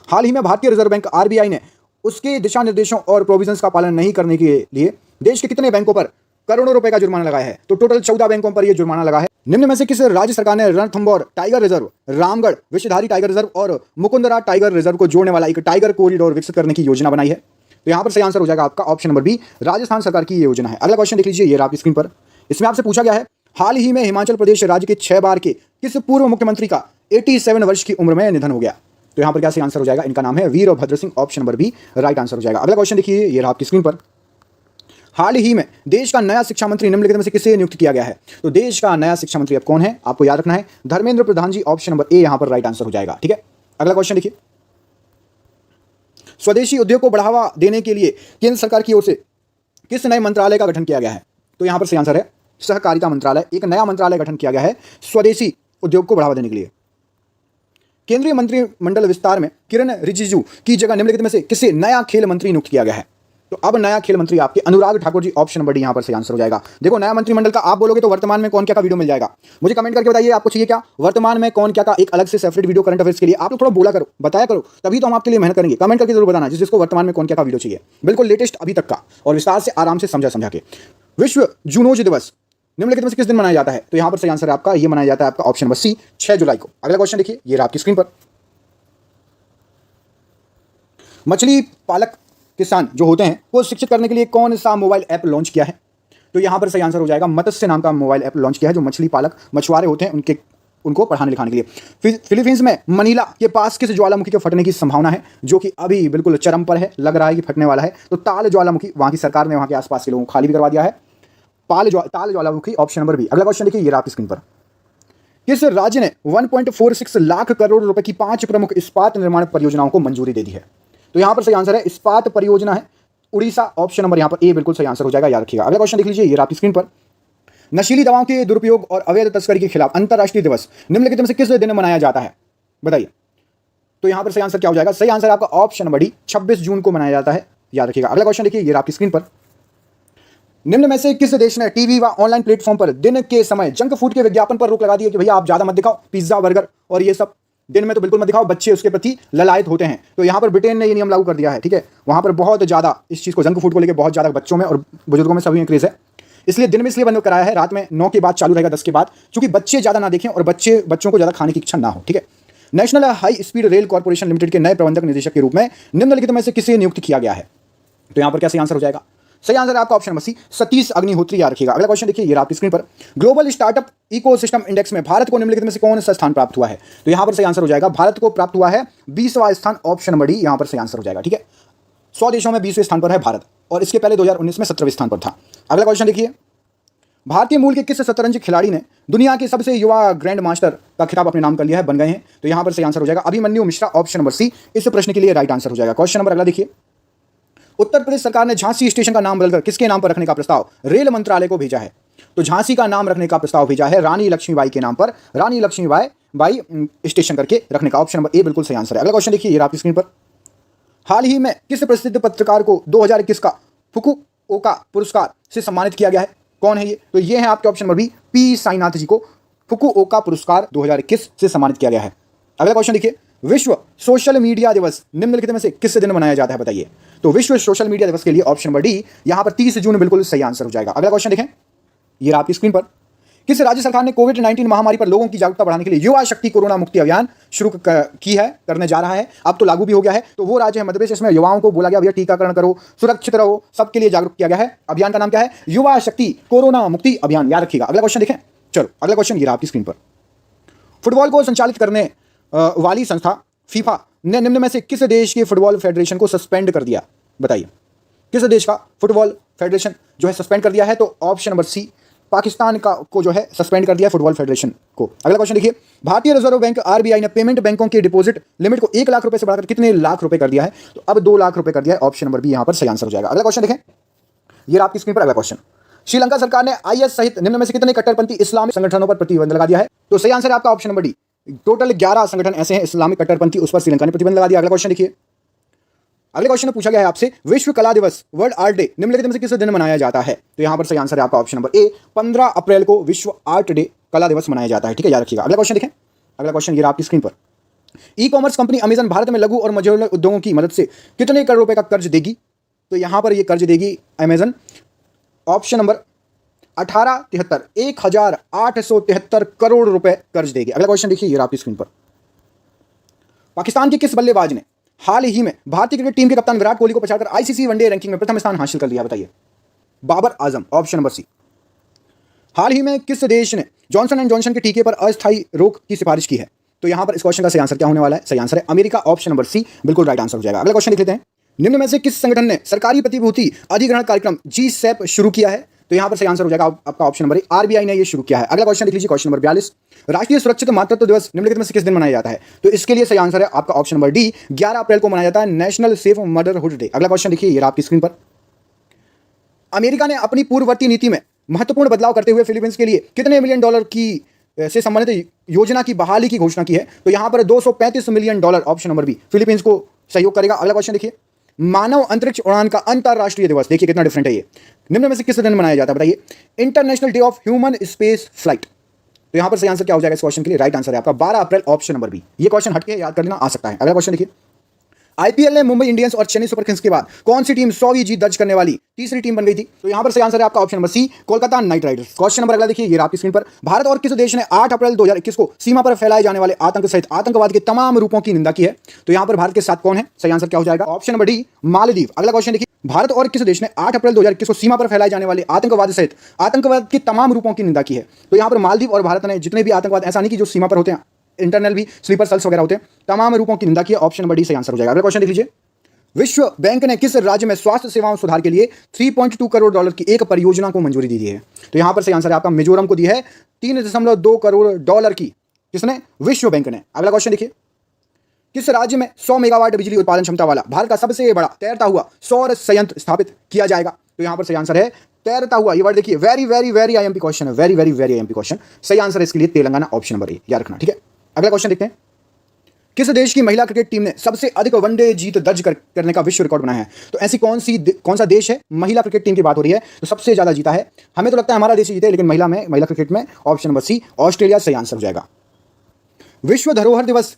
हाल ही में भारतीय रिजर्व बैंक आरबीआई ने उसके दिशा निर्देशों और प्रोविजंस का पालन नहीं करने के लिए देश के कितने बैंकों पर करोड़ों रुपए का जुर्माना लगाया है? तो टोटल 14 बैंकों पर यह जुर्माना लगा है। निम्न में से किस राज्य सरकार ने Ranthambore tiger reserve, Ramgarh Vishdhari tiger reserve और मुकुंदरा टाइगर रिजर्व को जोड़ने वाला एक टाइगर कॉरिडोर विकसित करने की योजना बनाई है? तो यहां पर सही आंसर हो जाएगा आपका ऑप्शन नंबर बी, राजस्थान सरकार की ये योजना है। अगला क्वेश्चन देख लीजिए, ये आपकी स्क्रीन पर। इसमें आपसे पूछा गया है, हाल ही में हिमाचल प्रदेश राज्य के 6 बार के किस पूर्व मुख्यमंत्री का 87 वर्ष की उम्र में निधन हो गया? तो यहां पर क्या सही आंसर हो जाएगा? इनका नाम है Virbhadra Singh. Option number B right answer हो जाएगा। अगला क्वेश्चन देखिए, ये आपकी स्क्रीन पर। हाल ही में देश का नया शिक्षा मंत्री निम्नलिखित में से किसे नियुक्त किया गया है? तो देश का नया शिक्षा मंत्री अब कौन है आपको याद रखना है, धर्मेंद्र प्रधान जी। ऑप्शन नंबर ए यहां पर राइट आंसर हो जाएगा, ठीक है। अगला क्वेश्चन देखिए, स्वदेशी उद्योग को बढ़ावा देने के लिए केंद्र सरकार की ओर से किस नए मंत्रालय का गठन किया गया है? तो यहां पर सही आंसर है सहकारिता मंत्रालय। एक नया मंत्रालय गठन किया गया है स्वदेशी उद्योग को बढ़ावा देने के लिए। केंद्रीय मंत्रिमंडल विस्तार में किरण रिजिजू की जगह निम्नलिखित में से किसे नया खेल मंत्री नियुक्त किया गया है? तो अब नया खेल मंत्री आपके अनुराग ठाकुर जी। ऑप्शन नंबर डी यहां पर सही आंसर हो जाएगा। देखो, नया मंत्रिमंडल का आप बोलोगे तो वर्तमान में कौन क्या का वीडियो मिल जाएगा। मुझे कमेंट करके बताइए आपको चाहिए क्या, वर्तमान में कौन क्या का एक अलग से सेपरेट वीडियो करंट अफेयर्स के लिए। आप लोग थोड़ा बोला करो, बताया करो, तभी तो हम आपके लिए मेहनत करेंगे। कमेंट करके जरूर बताना जिसको वर्तमान में कौन क्या का वीडियो चाहिए, बिल्कुल लेटेस्ट अभी तक का और विस्तार से आराम से समझा के। विश्व जूनोज दिवस निम्नलिखित में से किस दिन मनाया जाता है? तो यहां पर सही आंसर है आपका, ये मनाया जाता है आपका ऑप्शन नंबर सी, 6 जुलाई को। अगला क्वेश्चन देखिए, ये रहा आपकी स्क्रीन पर। मछली पालक किसान जो होते हैं वो शिक्षित करने के लिए कौन सा मोबाइल ऐप लॉन्च किया है? तो यहां पर सही आंसर हो जाएगा मत्स्य नाम का मोबाइल ऐप लॉन्च किया है, जो मछली पालक मछुआरे होते हैं उनको पढ़ाने लिखाने के लिए। फिलीपींस में मनीला के पास किस ज्वालामुखी के फटने की संभावना है, जो कि अभी बिल्कुल चरम पर है, लग रहा है कि फटने वाला है? तो ताल ज्वालामुखी, वहां की सरकार ने वहां के आसपास के लोगों को खाली भी करवा दिया है। ताल ज्वालामुखी, ऑप्शन नंबर बी। अगला क्वेश्चन देखिए, ये रहा आपकी स्क्रीन पर। किस राज्य ने 1.46 लाख करोड़ रुपए की 5 प्रमुख इस्पात निर्माण परियोजनाओं को मंजूरी दे दी है? तो यहां पर सही आंसर है इस्पात परियोजना है उड़ीसा। ऑप्शन नंबर यहां पर ए बिल्कुल सही आंसर हो जाएगा, याद रखिएगा। अगला क्वेश्चन देख लीजिए, ये आपकी स्क्रीन पर। नशीली दवाओं के दुरुपयोग और अवैध तस्करी के खिलाफ अंतर्राष्ट्रीय दिवस निम्नलिखित में से किस दिन मनाया जाता है? बताइए। तो यहां पर सही आंसर क्या हो जाएगा? सही आंसर आपका ऑप्शन नंबर डी, 26 जून को मनाया जाता है, याद रखिएगा। अगला क्वेश्चन देखिए, ये आपकी स्क्रीन पर। निम्न में से किस देश ने टीवी व ऑनलाइन प्लेटफॉर्म पर दिन के समय जंक फूड के विज्ञापन पर रोक लगा दी है कि भैया आप ज्यादा मत दिखाओ, पिज्जा बर्गर और ये सब दिन में तो बिल्कुल मत दिखाओ, बच्चे उसके प्रति ललायत होते हैं। तो यहाँ पर ब्रिटेन ने ये नियम लागू कर दिया है, ठीक है। वहाँ पर बहुत ज़्यादा इस चीज़ को, जंक फूड को लेकर बहुत ज़्यादा बच्चों में और बुजुर्गों में सभी में क्रेज है, इसलिए दिन में इसलिए बंद कराया है, रात में 9 के बाद चालू रहेगा, 10 के बाद, क्योंकि बच्चे ज़्यादा ना देखें और बच्चों को ज़्यादा खाने की इच्छा ना हो, ठीक है। National high speed rail corporation limited के नए प्रबंधक निदेशक के रूप में निम्नलिखित में से किसे नियुक्त किया गया है? तो यहाँ पर क्या सही आंसर हो जाएगा? सही आंसर है आपका option number C, Satish Agnihotri, याद रखिएगा। अगला क्वेश्चन देखिए, ये आपकी स्क्रीन पर। ग्लोबल स्टार्टअप इकोसिस्टम इंडेक्स में भारत को निम्नलिखित में से कौन सा स्थान प्राप्त हुआ है? तो यहां पर सही आंसर हो जाएगा, भारत को प्राप्त हुआ है 20वां स्थान। ऑप्शन नंबर डी यहां पर सही आंसर हो जाएगा, ठीक है। 100 देशों में 20वें स्थान पर है भारत, और इसके पहले 2019 में 17वें स्थान पर था। अगला क्वेश्चन देखिए, भारतीय मूल के किस शतरंज खिलाड़ी ने दुनिया के सबसे युवा ग्रैंड मास्टर का खिताब अपने नाम कर लिया है, बन गए हैं? तो यहां पर सही आंसर हो जाएगा Abhimanyu Mishra. Option number C इस प्रश्न के लिए राइट आंसर हो जाएगा। क्वेश्चन नंबर अगला देखिए, उत्तर प्रदेश सरकार ने झांसी स्टेशन का नाम बदलकर किसके नाम पर रखने का प्रस्ताव रेल मंत्रालय को भेजा है? तो झांसी का नाम रखने का प्रस्ताव भेजा है रानी लक्ष्मीबाई के नाम पर, रानी लक्ष्मीबाई स्टेशन करके रखने का। ऑप्शन नंबर ए बिल्कुल सही आंसर है। अगला क्वेश्चन देखिए, ये आपकी स्क्रीन पर। हाल ही में किस प्रसिद्ध पत्रकार को 2021 का फुकुओका पुरस्कार से सम्मानित किया गया है? कौन है ये? तो ये है आपके option number B, P Sainath ji को फुकुओका पुरस्कार 2021 से सम्मानित किया गया है। अगला क्वेश्चन देखिए, विश्व सोशल मीडिया दिवस निम्नलिखित में से किस दिन मनाया जाता है, बताइए। तो विश्व सोशल मीडिया दिवस के लिए ऑप्शन नंबर डी यहां पर 30 जून बिल्कुल सही आंसर हो जाएगा। अगला क्वेश्चन देखें, ये आपकी स्क्रीन पर। किस राज्य सरकार ने कोविड-19 महामारी पर लोगों की जागरूकता बढ़ाने के लिए युवा शक्ति कोरोना मुक्ति अभियान शुरू करने जा रहा है? अब तो लागू भी हो गया है। तो वो राज्य है मध्य प्रदेश, इसमें युवाओं को बोला गया भैया टीकाकरण करो, सुरक्षित रहो, सबके लिए जागरूक किया गया है। अभियान का नाम क्या है? युवा शक्ति कोरोना मुक्ति अभियान, याद रखिएगा। अगला क्वेश्चन देखें, चलो अगला क्वेश्चन ये आपकी स्क्रीन पर। फुटबॉल को संचालित करने वाली संस्था फीफा ने निम्न में से किस देश के फुटबॉल फेडरेशन को सस्पेंड कर दिया? बताइए, किस देश का फुटबॉल फेडरेशन जो है सस्पेंड कर दिया है? तो ऑप्शन नंबर सी, पाकिस्तान को जो है सस्पेंड कर दिया फुटबॉल फेडरेशन को। अगला क्वेश्चन देखिए, भारतीय रिजर्व बैंक आरबीआई ने पेमेंट बैंकों के डिपॉजिट लिमिट को 1 लाख रुपए से बढ़ाकर कितने लाख रुपए कर दिया है? तो अब 2 लाख रुपए कर दिया है। ऑप्शन नंबर बी यहां पर सही आंसर हो जाएगा। अगला क्वेश्चन देखें, ये रहा आपकी स्क्रीन पर अगला क्वेश्चन। श्रीलंका सरकार ने आईएस सहित निम्न में से कितने कट्टरपंथी इस्लामिक संगठनों पर प्रतिबंध लगा दिया है? तो सही आंसर है आपका ऑप्शन नंबर डी। टोटल 11 संगठन ऐसे हैं इस्लामिक कट्टरपंथी, उस पर श्रीलंका ने प्रतिबंध लगा दिया। अगला क्वेश्चन देखिए। अगले क्वेश्चन में पूछा गया है आपसे विश्व कला दिवस वर्ल्ड आर्ट डे निम्नलिखित में से किस दिन मनाया जाता है? तो यहां पर सही आंसर है आपका ऑप्शन नंबर ए, 15 अप्रैल को विश्व आर्ट डे कला दिवस मनाया जाता है। ठीक है, याद रखिएगा। अगला क्वेश्चन देखें। अगला क्वेश्चन ये रहा आपकी स्क्रीन पर। E commerce company Amazon Bharat में लघु और मझोले उद्योगों की मदद से कितने करोड़ रुपए का कर्ज देगी? तो यहां पर ये कर्ज देगी अमेजन, ऑप्शन नंबर 1873, 1873 करोड़ रुपए कर्ज देगी। अगला क्वेश्चन देखिए, ये रहा आपकी स्क्रीन पर। पाकिस्तान के किस बल्लेबाज ने हाल ही में भारतीय क्रिकेट टीम के कप्तान विराट कोहली को पछाड़कर आईसीसी वनडे रैंकिंग में प्रथम स्थान हासिल कर लिया? बताइए। बाबर आजम, ऑप्शन नंबर सी। हाल ही में किस देश ने जॉनसन एंड जॉनसन के टीके पर अस्थायी रोक की सिफारिश की है? तो यहां पर इस क्वेश्चन का सही आंसर क्या होने वाला है? सही आंसर है अमेरिका, ऑप्शन नंबर सी बिल्कुल राइट आंसर हो जाएगा। अगला क्वेश्चन देख लेते हैं। निम्न में से किस संगठन ने सरकारी प्रतिभूति अधिग्रहण कार्यक्रम GSEP शुरू किया है? तो यहां पर सही आंसर हो जाएगा आपका ऑप्शन नंबर ए, आरबीआई ने यह शुरू किया है। अगला क्वेश्चन देख लीजिए, क्वेश्चन नंबर 42। राष्ट्रीय सुरक्षित मातृत्व दिवस निम्नलिखित में से किस दिन मनाया जाता है? तो इसके लिए सही आंसर है आपका ऑप्शन नंबर डी, 11 अप्रैल को मनाया जाता है नेशनल सेफ मदरहुड डे। अगला क्वेश्चन देखिए, ये रहा आपकी स्क्रीन पर। अमेरिका ने अपनी पूर्ववर्ती नीति में महत्वपूर्ण बदलाव करते हुए फिलीपींस के लिए कितने मिलियन डॉलर की से संबंधित योजना की बहाली की घोषणा की है? तो यहां पर 235 million dollar, option number B, Philippines को सहयोग करेगा। अगला क्वेश्चन देखिए। मानव अंतरिक्ष उड़ान का अंतरराष्ट्रीय दिवस, देखिए कितना डिफरेंट है ये, निम्न में से किस दिन मनाया जाता है? बताइए। International day of human space flight. तो यहां पर सही आंसर क्या हो जाएगा इस क्वेश्चन के लिए? राइट आंसर है आपका 12 अप्रैल, ऑप्शन नंबर बी। ये क्वेश्चन हटके याद कर लेना, आ सकता है। अगला क्वेश्चन देखिए। आईपीएल में मुंबई इंडियंस और चेन्नई सुपर किंग्स के बाद कौन सी टीम 100वीं जीत दर्ज करने वाली तीसरी टीम बन गई थी? तो यहां पर सही आंसर है आपका option number C, Kolkata Knight Riders. Question number अगला देखिए, ये आपकी स्क्रीन पर। भारत और किस देश ने 8 अप्रैल 2021 को सीमा पर फैलाए जाने वाले आतंक सहित आतंकवाद के तमाम रूपों की निंदा की है? तो यहां पर भारत के साथ कौन है? सही आंसर क्या हो जाएगा? Option number D, Maldives. अगला क्वेश्चन देखिए। भारत और किस देश ने 8 अप्रैल 2021 को सीमा पर फैलाए जाने वाले आतंकवाद सहित आतंकवाद के तमाम रूपों की निंदा की है? तो यहां पर मालदीव और भारत ने जितने भी आतंकवाद, ऐसा नहीं कि जो सीमा पर होते हैं, इंटरनल भी स्लीपर सेल्स वगैरह होते हैं, तमाम रूपों की निंदा की है। ऑप्शन नंबर डी सही आंसर हो जाएगा। अगला क्वेश्चन देख लीजिए। विश्व बैंक ने किस राज्य में स्वास्थ्य सेवाओं सुधार के लिए 3.2 करोड़ डॉलर की एक परियोजना को मंजूरी दी है? तो यहां पर सही आंसर है आपका मिजोरम को दी है 3.2 करोड़ डॉलर की, किसने? विश्व बैंक ने। अगला क्वेश्चन देखिए। किस राज्य में 100 मेगावाट बिजली उत्पादन क्षमता वाला भारत का सबसे बड़ा तैरता हुआ सौर संयंत्र स्थापित किया जाएगा? तो यहां पर सही आंसर है तैरता हुआ, ये वर्ड देखिए, very very very IMP question है, very very very IMP question. सही आंसर है इसके लिए तेलंगाना, ऑप्शन नंबर ए, याद रखना। ठीक है, अगला क्वेश्चन देखते हैं। किस देश की महिला क्रिकेट टीम ने सबसे अधिक वनडे जीत दर्ज करने का विश्व रिकॉर्ड बनाया है? तो ऐसी कौन सा देश है? महिला क्रिकेट टीम की बात हो रही है, तो सबसे ज्यादा जीता है, हमें तो लगता है हमारा देश ही जीते, लेकिन महिला क्रिकेट में ऑप्शन नंबर सी, ऑस्ट्रेलिया सही आंसर हो जाएगा। विश्व धरोहर दिवस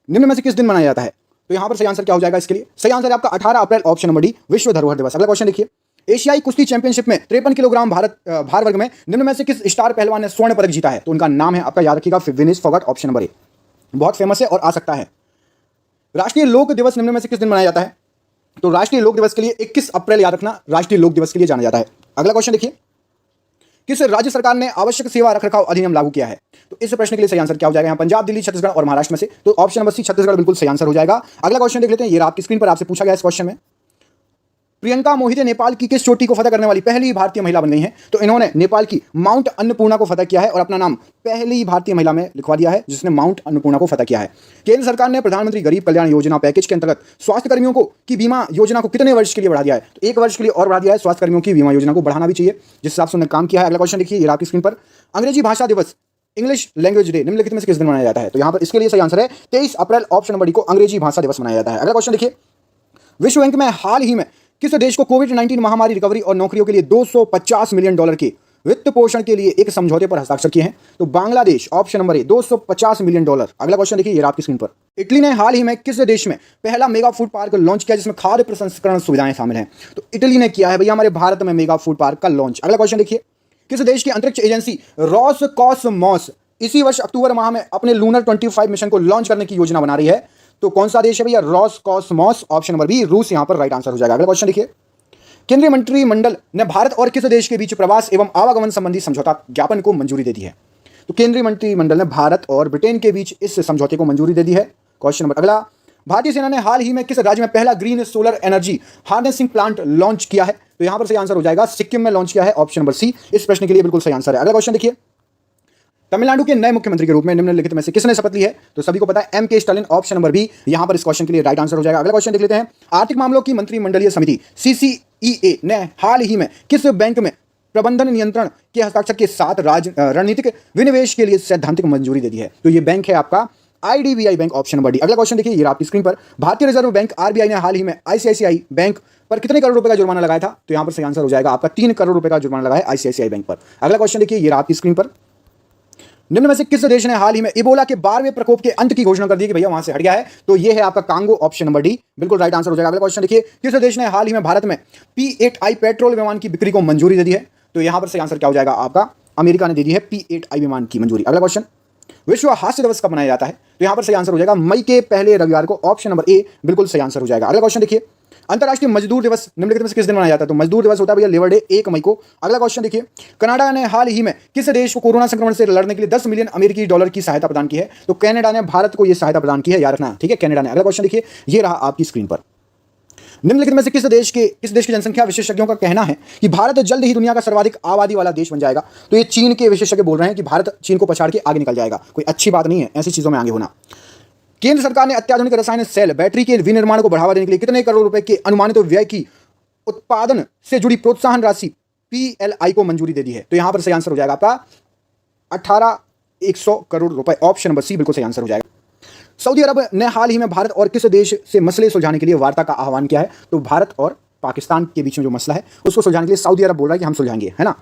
निम्न में से किस दिन मनाया जाता है? तो यहां पर सही आंसर क्या हो जाएगा इसके लिए? सही आंसर है आपका 18 अप्रैल, ऑप्शन नंबर डी, विश्व धरोहर दिवस। अगला क्वेश्चन देखिए। एशियाई कुश्ती चैंपियनशिप में 53 किलोग्राम भार वर्ग में निम्न में से किस स्टार पहलवान ने स्वर्ण पदक जीता है? तो उनका नाम है आपका, याद रखिएगा, विनेश फोगाट, ऑप्शन नंबर ए। बहुत फेमस है और आ सकता है। राष्ट्रीय लोक दिवस निम्न में से किस दिन मनाया जाता है? तो राष्ट्रीय लोक दिवस के लिए 21 अप्रैल, याद रखना, राष्ट्रीय लोक दिवस के लिए जाना जाता है। अगला क्वेश्चन देखिए। किस राज्य सरकार ने आवश्यक सेवा रखरखाव अधिनियम लागू किया है? तो इस प्रश्न के लिए सही आंसर क्या हो जाएगा? यहाँ पंजाब, दिल्ली, छत्तीसगढ़ और महाराष्ट्र में से, तो ऑप्शन नंबर सी, छत्तीसगढ़ बिल्कुल सही आंसर हो जाएगा। अगला क्वेश्चन देख लेते हैं। ये आपकी स्क्रीन पर आपसे पूछा गया इस क्वेश्चन में। प्रियंका मोहिते नेपाल की किस चोटी को फतह करने वाली पहली भारतीय महिला बन गई हैं? तो इन्होंने नेपाल की माउंट अन्नपूर्णा को फतह किया है और अपना नाम पहली भारतीय महिला में लिखवा दिया है जिसने माउंट अन्नपूर्णा को फतह किया है। केंद्र सरकार ने प्रधानमंत्री गरीब कल्याण योजना पैकेज के अंतर्गत स्वास्थ्य कर्मियों की बीमा योजना को कितने वर्ष के लिए बढ़ा दिया है? तो 1 वर्ष के लिए और बढ़ा दिया है। स्वास्थ्य कर्मियों की बीमा योजना को बढ़ाना भी चाहिए, जिस हिसाब से उन्होंने काम किया है। अगला क्वेश्चन देखिए, ये आपकी स्क्रीन पर। अंग्रेजी भाषा दिवस, इंग्लिश लैंग्वेज डे, निम्नलिखित में से किस दिन मनाया जाता है? तो यहां पर इसके लिए सही आंसर है 23 अप्रैल, ऑप्शन नंबर डी को अंग्रेजी भाषा दिवस मनाया जाता है। अगला क्वेश्चन देखिए। विश्व बैंक में हाल ही में किस देश को कोविड-19 महामारी रिकवरी और नौकरियों के लिए 250 मिलियन डॉलर के वित्त पोषण के लिए एक समझौते पर हस्ताक्षर किए हैं? तो बांग्लादेश, ऑप्शन नंबर ए, 250 मिलियन डॉलर। अगला क्वेश्चन देखिए, ये आपकी स्क्रीन पर। इटली ने हाल ही में किस देश में पहला मेगा फूड पार्क लॉन्च किया जिसमें खाद्य प्रसंस्करण सुविधाएं शामिल हैं? तो इटली ने किया है भैया हमारे भारत में मेगा फूड पार्क का लॉन्च। अगला क्वेश्चन देखिए। किस देश की अंतरिक्ष एजेंसी रोसकॉसमॉस इसी वर्ष अक्टूबर माह में अपने लूनर 25 मिशन को लॉन्च करने की योजना बना रही है? तो कौन सा देश है भैया? रोसकॉसमॉस, ऑप्शन नंबर बी, रूस यहां पर राइट आंसर हो जाएगा। अगला क्वेश्चन देखिए। केंद्रीय मंत्रिमंडल ने भारत और किस देश के बीच प्रवास एवं आवागमन संबंधी समझौता ज्ञापन को मंजूरी दे दी है? तो केंद्रीय मंत्रिमंडल ने भारत और ब्रिटेन के बीच इस समझौते को मंजूरी दे दी है। क्वेश्चन नंबर अगला। भारतीय सेना ने हाल ही में किस राज्य में पहला green solar energy harnessing plant launch किया है? तो यहां पर सही आंसर हो जाएगा सिक्किम में लॉन्च किया है, ऑप्शन नंबर सी इस प्रश्न के लिए बिल्कुल सही आंसर है। अगला क्वेश्चन देखिए। तमिलनाडु के नए मुख्यमंत्री के रूप में निम्नलिखित में से किसने शपथ ली है? तो सभी को पता है M.K. Stalin, option number B यहां पर इस क्वेश्चन के लिए राइट आंसर हो जाएगा। अगला क्वेश्चन देख लेते हैं। आर्थिक मामलों की मंत्रिमंडलीय समिति ICEA ने हाल ही में किस बैंक में प्रबंधन नियंत्रण के हस्ताक्षर के साथ रणनीतिक विनिवेश के लिए सैद्धांतिक मंजूरी दे दी है? तो ये बैंक है आपका IDBI bank, option number D. अगला क्वेश्चन देखिए, ये आपकी स्क्रीन पर। भारतीय रिजर्व बैंक RBI ने हाल ही में ICICI बैंक पर कितने करोड़ रुपए का जुर्माना लगाया था? तो यहां पर सही आंसर हो जाएगा आपका 3 करोड़ रुपए का जुर्माना लगाया ICICI बैंक पर। अगला क्वेश्चन देखिए, ये आपकी स्क्रीन पर। निम्न में से किस देश ने हाल ही में इबोला के 12वें प्रकोप के अंत की घोषणा कर दी कि भैया वहां से हट गया है? तो ये है आपका कांगो, ऑप्शन नंबर डी, बिल्कुल राइट आंसर हो जाएगा। अगला क्वेश्चन देखिए, किस देश ने हाल ही में भारत में P8I पेट्रोल विमान की बिक्री को मंजूरी दे दी है? तो यहां पर सही आंसर क्या हो जाएगा आपका? अमेरिका ने दे दी है P8I विमान की मंजूरी। अगला क्वेश्चन, विश्व हास्य दिवस कब मनाया जाता है? तो यहां पर सही आंसर हो जाएगा मई के पहले रविवार को, ऑप्शन नंबर ए बिल्कुल सही आंसर हो जाएगा। अगला क्वेश्चन देखिए, अंतर्राष्ट्रीय मजदूर दिवस निम्नलिखित में से किस दिन मनाया जाता है? तो मजदूर दिवस होता है भैया लेबर डे, 1 मई को। अगला क्वेश्चन देखिए, कनाडा ने हाल ही में किस देश को कोरोना संक्रमण से लड़ने के लिए 10 मिलियन अमेरिकी डॉलर की सहायता प्रदान की है? तो कनाडा ने भारत को यह सहायता प्रदान की है, याद रखना, ठीक है, कनाडा ने। अगला क्वेश्चन देखिए, ये रहा आपकी स्क्रीन पर। निम्नलिखित में से किस देश की जनसंख्या विशेषज्ञों का कहना है कि भारत जल्द ही दुनिया का सर्वाधिक आबादी वाला देश बन जाएगा? तो ये चीन के विशेषज्ञ बोल रहे हैं कि भारत चीन को पछाड़ के आगे निकल जाएगा। कोई अच्छी बात नहीं है ऐसी चीजों में आगे होना। केंद्र सरकार ने अत्याधुनिक रसायन सेल बैटरी के विनिर्माण को बढ़ावा देने के लिए कितने करोड़ रुपए के अनुमानित व्यय की उत्पादन से जुड़ी प्रोत्साहन राशि PLI को मंजूरी दे दी है? तो यहां पर सही आंसर हो जाएगा आपका 18,100 करोड़ रुपए, ऑप्शन नंबर सी बिल्कुल सही आंसर हो जाएगा। सऊदी अरब ने हाल ही में भारत और किस देश से मसले सुलझाने के लिए वार्ता का आह्वान किया है? तो भारत और पाकिस्तान के बीच में जो मसला है उसको सुलझाने के लिए सऊदी अरब बोल रहा है कि हम सुलझाएंगे, है ना।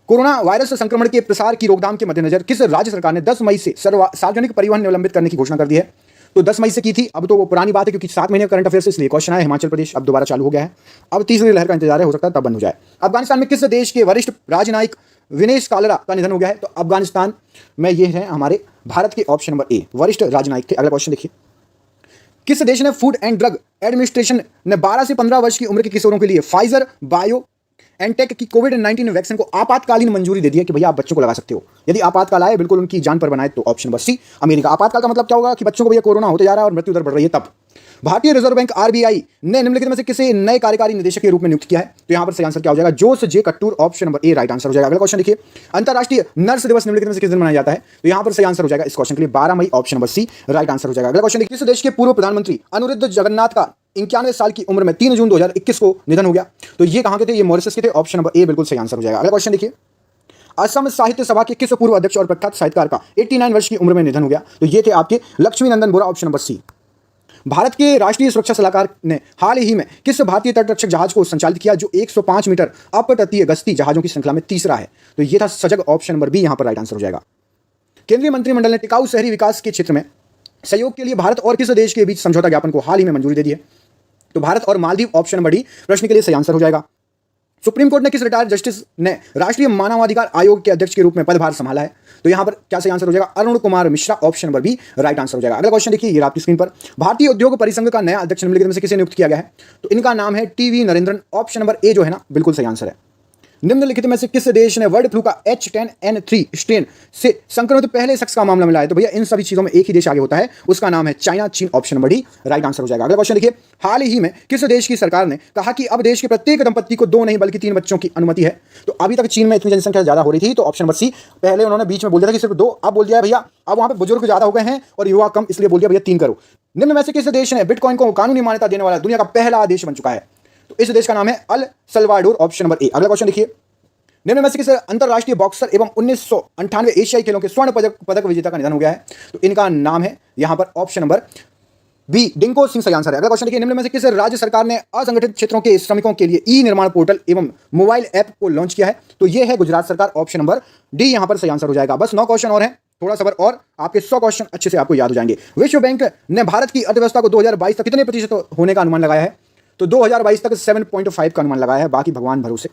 कोरोना वायरस संक्रमण के प्रसार की रोकथाम के मद्देनजर किस राज्य सरकार ने 10 मई से सार्वजनिक परिवहन निलंबित करने की घोषणा कर दी है? तो 10 मई से की थी, अब तो वो पुरानी बात है क्योंकि 7 महीने करंट अफेयर से इसलिए क्वेश्चन आया। हिमाचल प्रदेश अब दोबारा चालू हो गया है, अब तीसरी लहर का इंतजार है, हो सकता है तब बंद हो जाए। अफगानिस्तान में किस देश के वरिष्ठ राजनयिक विनेश कालरा का निधन हो गया है? तो अफगानिस्तान में ये है हमारे भारत के, ऑप्शन नंबर ए, वरिष्ठ राजनयिक थे। अगला क्वेश्चन देखिए, किस देश ने फूड एंड ड्रग एडमिनिस्ट्रेशन ने 12 से 15 वर्ष की उम्र के किशोरों के लिए फाइजर बायो एनटेक की कोविड-19 वैक्सीन को आपातकालीन मंजूरी दे दी है कि भैया आप बच्चों को लगा सकते हो यदि आपातकाल आए, बिल्कुल उनकी जान पर बनाए? तो ऑप्शन नंबर सी, अमेरिका। आपातकाल का मतलब क्या होगा कि बच्चों को भैया कोरोना होते जा रहा है और मृत्यु दर बढ़ रही है तब। भारतीय रिजर्व बैंक RBI ने निम्नलिखित में से किसे नए कार्यकारी निदेशक के रूप में नियुक्त किया है? तो यहां पर सही आंसर क्या हो जाएगा? Jose J Kattoor, option number A right answer हो जाएगा। अगला क्वेश्चन देखिए, अंतर्राष्ट्रीय नर्स दिवस निम्नलिखित में से किस दिन मनाया जाता है? तो यहां पर सही आंसर हो जाएगा इस क्वेश्चन के लिए 12 मई, option number C right answer हो जाएगा। अगला क्वेश्चन देखिए, किस देश के पूर्व प्रधानमंत्री अनिरुद्ध जगन्नाथ का 91 साल की उम्र में 3 जून 2021 को निधन हो गया? तो ये कहां के थे? ये मॉरिशस के थे, ऑप्शन नंबर ए बिल्कुल सही आंसर हो जाएगा। अगला क्वेश्चन देखिए, असम साहित्य सभा के किस पूर्व अध्यक्ष और प्रख्यात साहित्यकार का 89 वर्ष की उम्र में निधन हो गया? तो ये थे आपके लक्ष्मी नंदन बोरा, ऑप्शन नंबर सी। भारत के राष्ट्रीय सुरक्षा सलाहकार ने हाल ही में किस भारतीय तटरक्षक जहाज को संचालित किया जो 105 मीटर अपतटीय गश्ती जहाजों की श्रृंखला में तीसरा है? तो ये था सजग, ऑप्शन नंबर बी यहां पर राइट आंसर हो जाएगा। केंद्रीय मंत्रिमंडल ने टिकाऊ शहरी विकास के क्षेत्र में सहयोग के लिए भारत और किस देश के बीच समझौता ज्ञापन को हाल ही में मंजूरी दे दी है? तो भारत और मालदीव, ऑप्शन नंबर डी प्रश्न के लिए सही आंसर हो जाएगा। सुप्रीम कोर्ट ने किस रिटायर्ड जस्टिस ने राष्ट्रीय मानवाधिकार आयोग के अध्यक्ष के रूप में पदभार संभाला है? तो यहां पर क्या सही आंसर हो जाएगा? Arun Kumar Mishra, option number B right answer हो जाएगा। अगला क्वेश्चन देखिए, ये आपकी स्क्रीन पर। भारतीय उद्योग परिसंघ का नया अध्यक्ष निम्नलिखित में से किसे नियुक्त किया गया है? तो इनका नाम है टीवी नरेंद्रन, ऑप्शन नंबर ए जो है ना बिल्कुल सही आंसर है। निम्नलिखित में से किस देश ने बर्ड फ्लू का H10N3 स्ट्रेन से संक्रमित पहले शख्स का मामला मिला है? तो भैया इन सभी चीजों में एक ही देश आगे होता है, उसका नाम है चाइना, चीन, option number D right answer हो जाएगा। अगला क्वेश्चन देखिए, हाल ही में किस देश की सरकार ने कहा कि अब देश के प्रत्येक दंपत्ति को 2 नहीं बल्कि 3 बच्चों की अनुमति है? तो अभी तक चीन में इतनी जनसंख्या ज्यादा हो रही थी, तो ऑप्शन नंबर सी, पहले उन्होंने बीच में बोल दिया था कि सिर्फ 2, अब बोल दिया भैया अब वहां पर बुजुर्ग ज्यादा हो गए हैं और युवा कम, इसलिए बोल दिया भैया 3 करो। निम्न में से किस देश ने बिटकॉइन को कानूनी मान्यता देने वाला दुनिया का पहला देश बन चुका है? तो इस देश का नाम है अल सल्वाडोर, ऑप्शन नंबर ए। अगला क्वेश्चन देखिए, निम्न में से किस अंतरराष्ट्रीय बॉक्सर एवं 1998 एशियाई खेलों के स्वर्ण पदक विजेता का निधन हो गया है? तो इनका नाम है यहां पर option number B Dingko Singh सही आंसर है। अगला क्वेश्चन देखिए, निम्न में से किस राज्य सरकार ने असंगठित क्षेत्रों के श्रमिकों के लिए ई निर्माण पोर्टल एवं मोबाइल ऐप को लॉन्च किया है? तो यह है गुजरात सरकार, ऑप्शन नंबर डी यहां पर सही आंसर हो जाएगा। बस 9 क्वेश्चन और हैं, थोड़ा सबर और आपके 100 क्वेश्चन अच्छे से आपको याद हो जाएंगे। विश्व बैंक ने भारत की अर्थव्यवस्था को 2022 तक कितने प्रतिशत होने का अनुमान लगाया है? तो 2022 तक 7.5 का अनुमान लगाया है, बाकी भगवान भरोसे।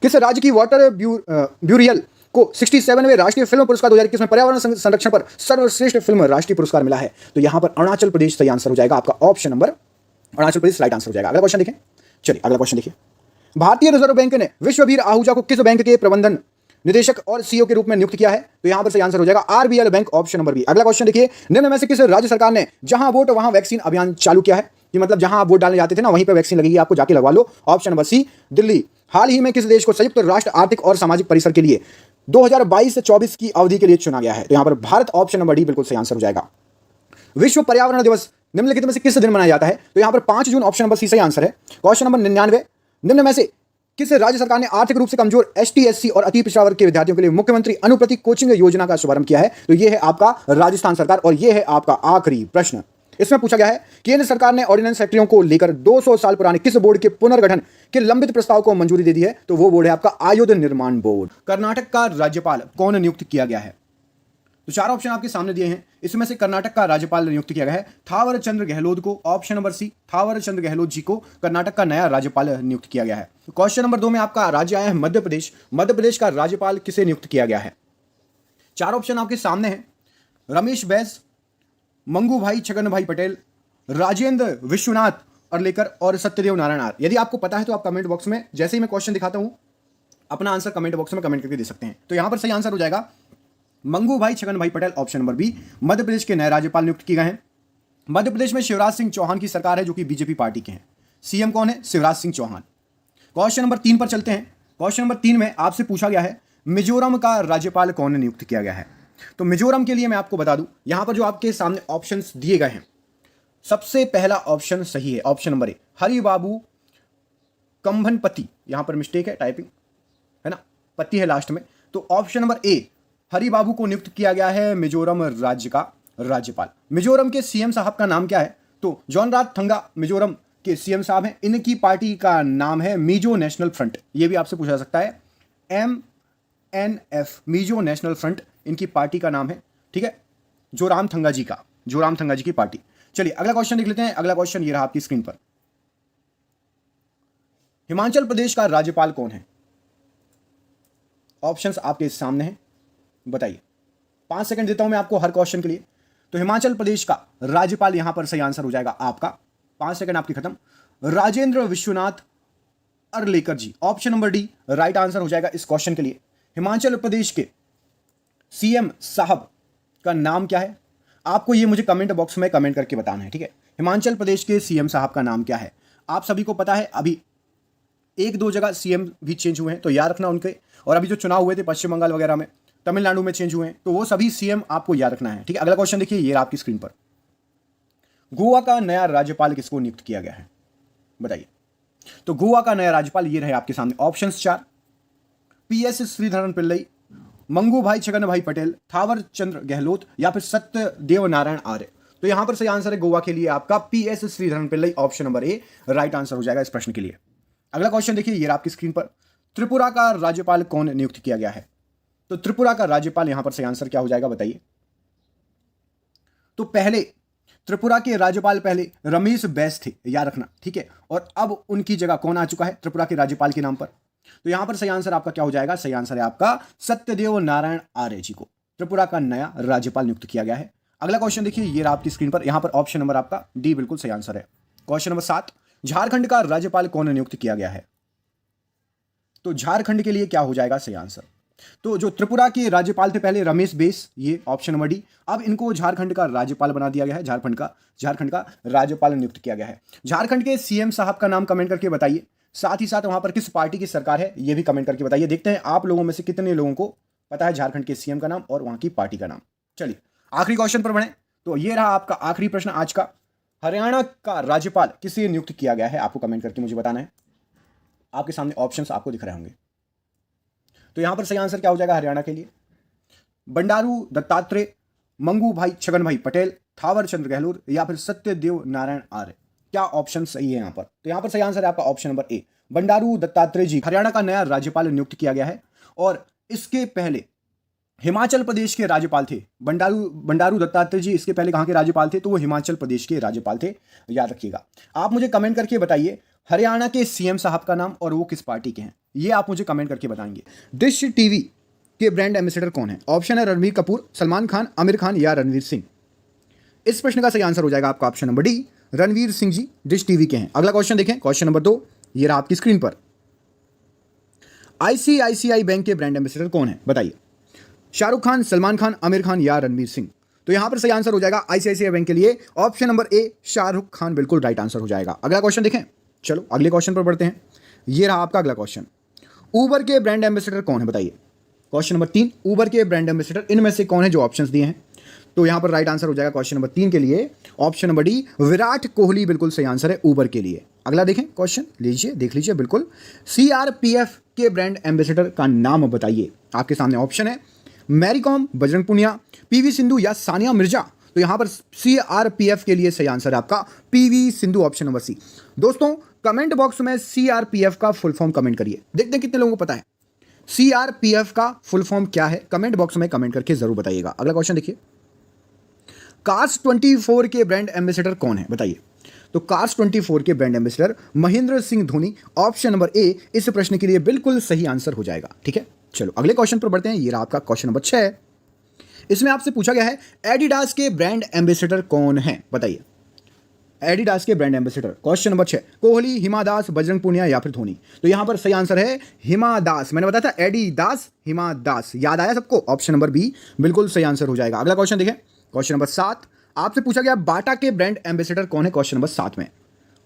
किस राज्य की वाटर ब्यूरियल को 67वें राष्ट्रीय फिल्म पुरस्कार 2021 में पर्यावरण संरक्षण पर सर्वश्रेष्ठ फिल्म राष्ट्रीय पुरस्कार मिला है? तो यहां पर अरुणाचल प्रदेश सही आंसर हो जाएगा आपका, option number Arunachal Pradesh right answer हो जाएगा। अगला क्वेश्चन देखें, चलिए अगला क्वेश्चन देखिए, भारतीय रिजर्व बैंक ने विश्ववीर आहूजा को किस बैंक के प्रबंधन निदेशक और सीईओ के रूप में नियुक्त किया है? तो यहां पर सही आंसर हो जाएगा RBL bank, option number B. अगला क्वेश्चन देखिए, निम्न में से किस राज्य सरकार ने जहां वोट वहां वैक्सीन अभियान चालू किया है? कि मतलब जहां आप वोट डालने जाते थे ना वहीं पे वैक्सीन लगेगी, आपको जाके लगवा लो, ऑप्शन नंबर सी दिल्ली। हाल ही में किस देश को संयुक्त राष्ट्र आर्थिक और सामाजिक परिसर के लिए 2022 से 24 की अवधि के लिए चुना गया है? तो यहां पर भारत, ऑप्शन नंबर डी बिल्कुल सही आंसर हो जाएगा। विश्व पर्यावरण दिवस निम्नलिखित में से किस दिन मनाया जाता है? तो यहां पर 5 जून, ऑप्शन नंबर सी सही आंसर है। क्वेश्चन नंबर 99, निम्न में से किस राज्य सरकार ने आर्थिक रूप से कमजोर एसटी, एससी और अति पिछड़ा वर्ग के विद्यार्थियों के लिए मुख्यमंत्री अनुप्रति कोचिंग योजना का शुभारंभ किया है? तो यह है आपका राजस्थान सरकार और यह है आपका आखिरी प्रश्न। इसमें पूछा गया है केंद्र सरकार ने ऑर्डिनेंस फैक्ट्रियों को लेकर 200 साल पुराने किस बोर्ड के पुनर्गठन के लंबित प्रस्ताव को मंजूरी दे दी है? तो वो बोर्ड है आपका आयुध निर्माण बोर्ड। कर्नाटक का राज्यपाल कौन नियुक्त किया गया है? तो चार ऑप्शन आपके सामने दिए हैं, इसमें से कर्नाटक का राज्यपाल नियुक्त किया गया है थावर चंद्र गहलोत को। ऑप्शन नंबर सी, थावर चंद्र गहलोत जी को कर्नाटक का नया राज्यपाल नियुक्त किया गया है। तो क्वेश्चन नंबर 2 में आपका राज्य आया है मध्य प्रदेश। मध्य प्रदेश का राज्यपाल किसे नियुक्त किया गया है? चार ऑप्शन आपके सामने हैं, रमेश बैस, मंगू भाई छगन भाई पटेल, राजेंद्र विश्वनाथ अर्लेकर और सत्यदेव नारायण आर्य। यदि आपको पता है तो आप कमेंट बॉक्स में जैसे ही मैं क्वेश्चन दिखाता हूं अपना आंसर कमेंट बॉक्स में कमेंट करके दे सकते हैं। तो यहां पर सही आंसर हो जाएगा मंगू भाई छगन भाई Patel, option number B. Madhya Pradesh के नए राज्यपाल नियुक्त किए गए हैं। मध्य प्रदेश में शिवराज सिंह चौहान की सरकार है जो कि बीजेपी पार्टी के हैं। सीएम कौन है? शिवराज सिंह चौहान। क्वेश्चन नंबर 3 पर चलते हैं। क्वेश्चन नंबर 3 में आपसे पूछा गया है मिजोरम का राज्यपाल कौन नियुक्त किया गया है? तो मिजोरम के लिए मैं आपको बता दूं, यहां पर जो आपके सामने ऑप्शंस दिए गए हैं सबसे पहला ऑप्शन सही है, ऑप्शन नंबर ए, हरिबाबू कंभनपति। यहां पर मिस्टेक है, टाइपिंग है ना, पति है लास्ट में। तो ऑप्शन नंबर ए, हरिबाबू को नियुक्त किया गया है मिजोरम राज्य का राज्यपाल। मिजोरम के सीएम साहब का नाम क्या है? तो जॉनराथ थंगा मिजोरम के सीएम साहब हैं। इनकी पार्टी का नाम है मिजो नेशनल फ्रंट। ये भी आपसे पूछा जा सकता है, MNF, मिजो नेशनल फ्रंट इनकी पार्टी का नाम है। ठीक है, जोराम थंगा जी की पार्टी। चलिए अगला क्वेश्चन देख लेते हैं। अगला क्वेश्चन ये रहा आपकी स्क्रीन पर, हिमाचल प्रदेश का राज्यपाल कौन है? ऑप्शंस आपके सामने हैं, बताइए। 5 सेकंड देता हूं मैं आपको हर क्वेश्चन के लिए। तो हिमाचल प्रदेश का राज्यपाल यहां पर सही आंसर हो जाएगा आपका, 5 सेकंड आपकी खत्म, Rajendra Vishwanath Arlekar ji. Option number D right answer हो जाएगा इस क्वेश्चन के लिए। हिमाचल प्रदेश के सीएम साहब का नाम क्या है? आपको ये मुझे कमेंट बॉक्स में कमेंट करके बताना है। ठीक है, हिमाचल प्रदेश के सीएम साहब का नाम क्या है? आप सभी को पता है अभी 1-2 जगह सीएम भी चेंज हुए हैं, तो याद रखना उनके। और अभी जो चुनाव हुए थे पश्चिम बंगाल वगैरह में, तमिलनाडु में चेंज हुए हैं, तो वो सभी सीएम आपको याद रखना है। ठीक है, अगला क्वेश्चन देखिए, ये आपकी स्क्रीन पर, गोवा का नया राज्यपाल किसको नियुक्त किया गया है? बताइए। तो गोवा का नया राज्यपाल ये रहे आपके सामने, ऑप्शंस 4, PS श्रीधरन पिल्लई, मंगू भाई छगन भाई पटेल, थावर चंद्र गहलोत या फिर सत्यदेव नारायण आर्य। तो यहां पर सही आंसर है गोवा के लिए आपका PS Sreedharan Pillai, option number A right answer हो जाएगा इस प्रश्न के लिए। अगला क्वेश्चन देखिए, ये आपकी स्क्रीन पर, त्रिपुरा का राज्यपाल कौन नियुक्त किया गया है? तो त्रिपुरा का राज्यपाल यहां पर सही आंसर क्या हो जाएगा, बताइए। तो पहले त्रिपुरा के राज्यपाल पहले रमेश बैस थे, याद रखना। ठीक है, और अब उनकी जगह कौन आ चुका है त्रिपुरा के राज्यपाल के नाम पर? तो यहां पर सही आंसर आपका क्या हो जाएगा? सही आंसर है आपका सत्यदेव नारायण आर्य जी को त्रिपुरा का नया राज्यपाल नियुक्त किया गया है। अगला क्वेश्चन देखिए, ये रहा आपकी स्क्रीन पर, यहां पर ऑप्शन नंबर आपका डी बिल्कुल सही आंसर है। क्वेश्चन नंबर 7, झारखंड का राज्यपाल कौन नियुक्त किया गया है? तो झारखंड के लिए क्या हो जाएगा सही आंसर? तो जो त्रिपुरा के राज्यपाल थे पहले रमेश बैस, ये ऑप्शन नंबर डी, अब इनको झारखंड का राज्यपाल बना दिया गया है। झारखंड का राज्यपाल नियुक्त किया गया है। झारखंड के सीएम साहब का नाम कमेंट करके बताइए, साथ ही साथ वहां पर किस पार्टी की सरकार है ये भी कमेंट करके बताइए। देखते हैं आप लोगों में से कितने लोगों को पता है झारखंड के सीएम का नाम और वहां की पार्टी का नाम। चलिए आखिरी क्वेश्चन पर बढ़े। तो ये रहा आपका आखिरी प्रश्न आज का, हरियाणा का राज्यपाल किसे नियुक्त किया गया है? आपको कमेंट करके मुझे बताना है। आपके सामने ऑप्शंस आपको दिख रहे होंगे। तो यहां पर सही आंसर क्या हो जाएगा हरियाणा के लिए? बंडारू दत्तात्रेय, मंगू भाई छगन भाई पटेल, थावर चंद्र गहलोत या फिर सत्यदेव नारायण आर्य। क्या ऑप्शन सही है यहां पर? तो यहां पर सही आंसर है आपका option number A, Bandaru Dattatreya ji Haryana का नया राज्यपाल नियुक्त किया गया है। और इसके पहले हिमाचल प्रदेश के राज्यपाल थे बंडारू दत्तात्रेय जी। इसके पहले कहां के राज्यपाल थे? तो वो हिमाचल प्रदेश के राज्यपाल थे, याद रखिएगा। आप मुझे कमेंट करके बताइए हरियाणा के सीएम साहब का नाम और वो किस पार्टी के हैं, ये आप मुझे कमेंट करके बताएंगे। डिश टीवी के ब्रांड एम्बेसडर कौन है? ऑप्शन है रणबीर कपूर, सलमान खान, आमिर खान या रणवीर सिंह। इस प्रश्न का सही आंसर हो जाएगा आपका option number D, Ranveer Singh ji Dish TV के हैं। अगला क्वेश्चन देखें, क्वेश्चन नंबर 2, ये रहा आपकी स्क्रीन पर, ICICI बैंक के ब्रांड एम्बेसडर कौन है? बताइए। शाहरुख खान, सलमान खान, आमिर खान या रणवीर सिंह। तो यहां पर सही आंसर हो जाएगा ICICI बैंक के लिए ऑप्शन नंबर ए, शाहरुख खान, बिल्कुल राइट आंसर हो जाएगा। अगला क्वेश्चन देखें, चलो अगले क्वेश्चन पर बढ़ते हैं। ये रहा आपका अगला क्वेश्चन, उबर के ब्रांड एम्बेसडर कौन है? बताइए। क्वेश्चन नंबर 3, उबर के ब्रांड एम्बेसडर इनमें से कौन है जो ऑप्शंस दिए हैं? तो यहां पर राइट आंसर हो जाएगा क्वेश्चन नंबर 3 के लिए option number D, Virat Kohli, बिल्कुल सही आंसर है उबर के लिए। अगला देखें क्वेश्चन, लीजिए देख लीजिए बिल्कुल। सीआरपीएफ के ब्रांड एम्बेसडर का नाम बताइए। आपके सामने ऑप्शन है मैरी कॉम, बजरंग पुनिया, पीवी सिंधु या सानिया मिर्जा। तो यहां पर सीआरपीएफ के लिए सही आंसर है आपका PV Sindhu, option number C. दोस्तों कमेंट बॉक्स में सीआरपीएफ का फुल फॉर्म कमेंट करिए, देखते हैं कितने लोगों को पता है सीआरपीएफ का फुल फॉर्म क्या है। कमेंट बॉक्स में कमेंट करके जरूर बताइएगा। अगला क्वेश्चन देखिए, कार्स 24 के ब्रांड एम्बेसडर कौन है बताइए। तो कार्स 24 के brand ambassador Mahendra Singh Dhoni, option number ए इस प्रश्न के लिए बिल्कुल सही आंसर हो जाएगा। ठीक है, चलो अगले क्वेश्चन पर बढ़ते हैं। ये रहा आपका क्वेश्चन नंबर 6। इसमें आपसे पूछा गया है एडिडास के ब्रांड एम्बेसडर कौन है बताइए। एडिडास के brand ambassador, question number 6, Kohli, Hima Das, Bajrang Punia या फिर धोनी। तो यहां पर सही आंसर है हिमा दास। मैंने बताया था एडिडास, हिमा दास, याद आया सबको? ऑप्शन नंबर बी बिल्कुल सही आंसर हो जाएगा। अगला क्वेश्चन देखें, क्वेश्चन नंबर 7। आपसे पूछा गया बाटा के ब्रांड एम्बेसडर कौन है, क्वेश्चन नंबर 7 में।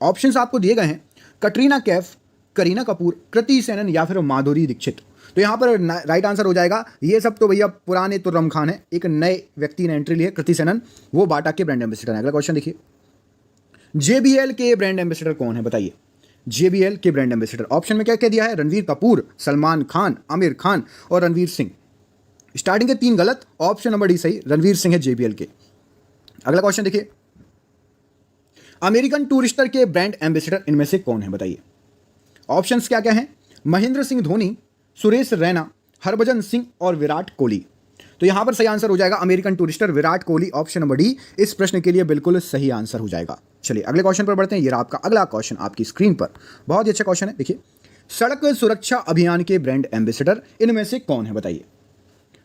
ऑप्शंस आपको दिए गए हैं कटरीना कैफ, करीना कपूर, कृति सेनन या फिर माधुरी दीक्षित। तो यहां पर राइट आंसर हो जाएगा ये सब तो भैया पुराने तुर्रम खान है, एक नए व्यक्ति ने एंट्री ली है, कृति सेनन, वो बाटा के ब्रांड एम्बेसडर है। अगला क्वेश्चन देखिए, जेबीएल के ब्रांड एम्बेसडर कौन है बताइए। जेबीएल के ब्रांड एम्बेसडर, ऑप्शन में क्या क्या दिया है, रणवीर कपूर, सलमान खान, आमिर खान और रणवीर सिंह। स्टार्टिंग के 3 गलत, ऑप्शन नंबर डी सही, रणवीर सिंह है जेबीएल के। अगला क्वेश्चन देखिए, अमेरिकन टूरिस्टर के ब्रांड एम्बेसडर इनमें से कौन है बताइए। ऑप्शंस क्या क्या हैं, महेंद्र सिंह धोनी, सुरेश रैना, हरभजन सिंह और विराट कोहली। तो यहां पर सही आंसर हो जाएगा American Tourister Virat Kohli, option number D इस प्रश्न के लिए बिल्कुल सही आंसर हो जाएगा। चलिए अगले क्वेश्चन पर बढ़ते हैं। ये रहा आपका अगला क्वेश्चन आपकी स्क्रीन पर, बहुत ही अच्छा क्वेश्चन है। देखिए, सड़क सुरक्षा अभियान के ब्रांड एम्बेसडर इनमें से कौन है बताइए।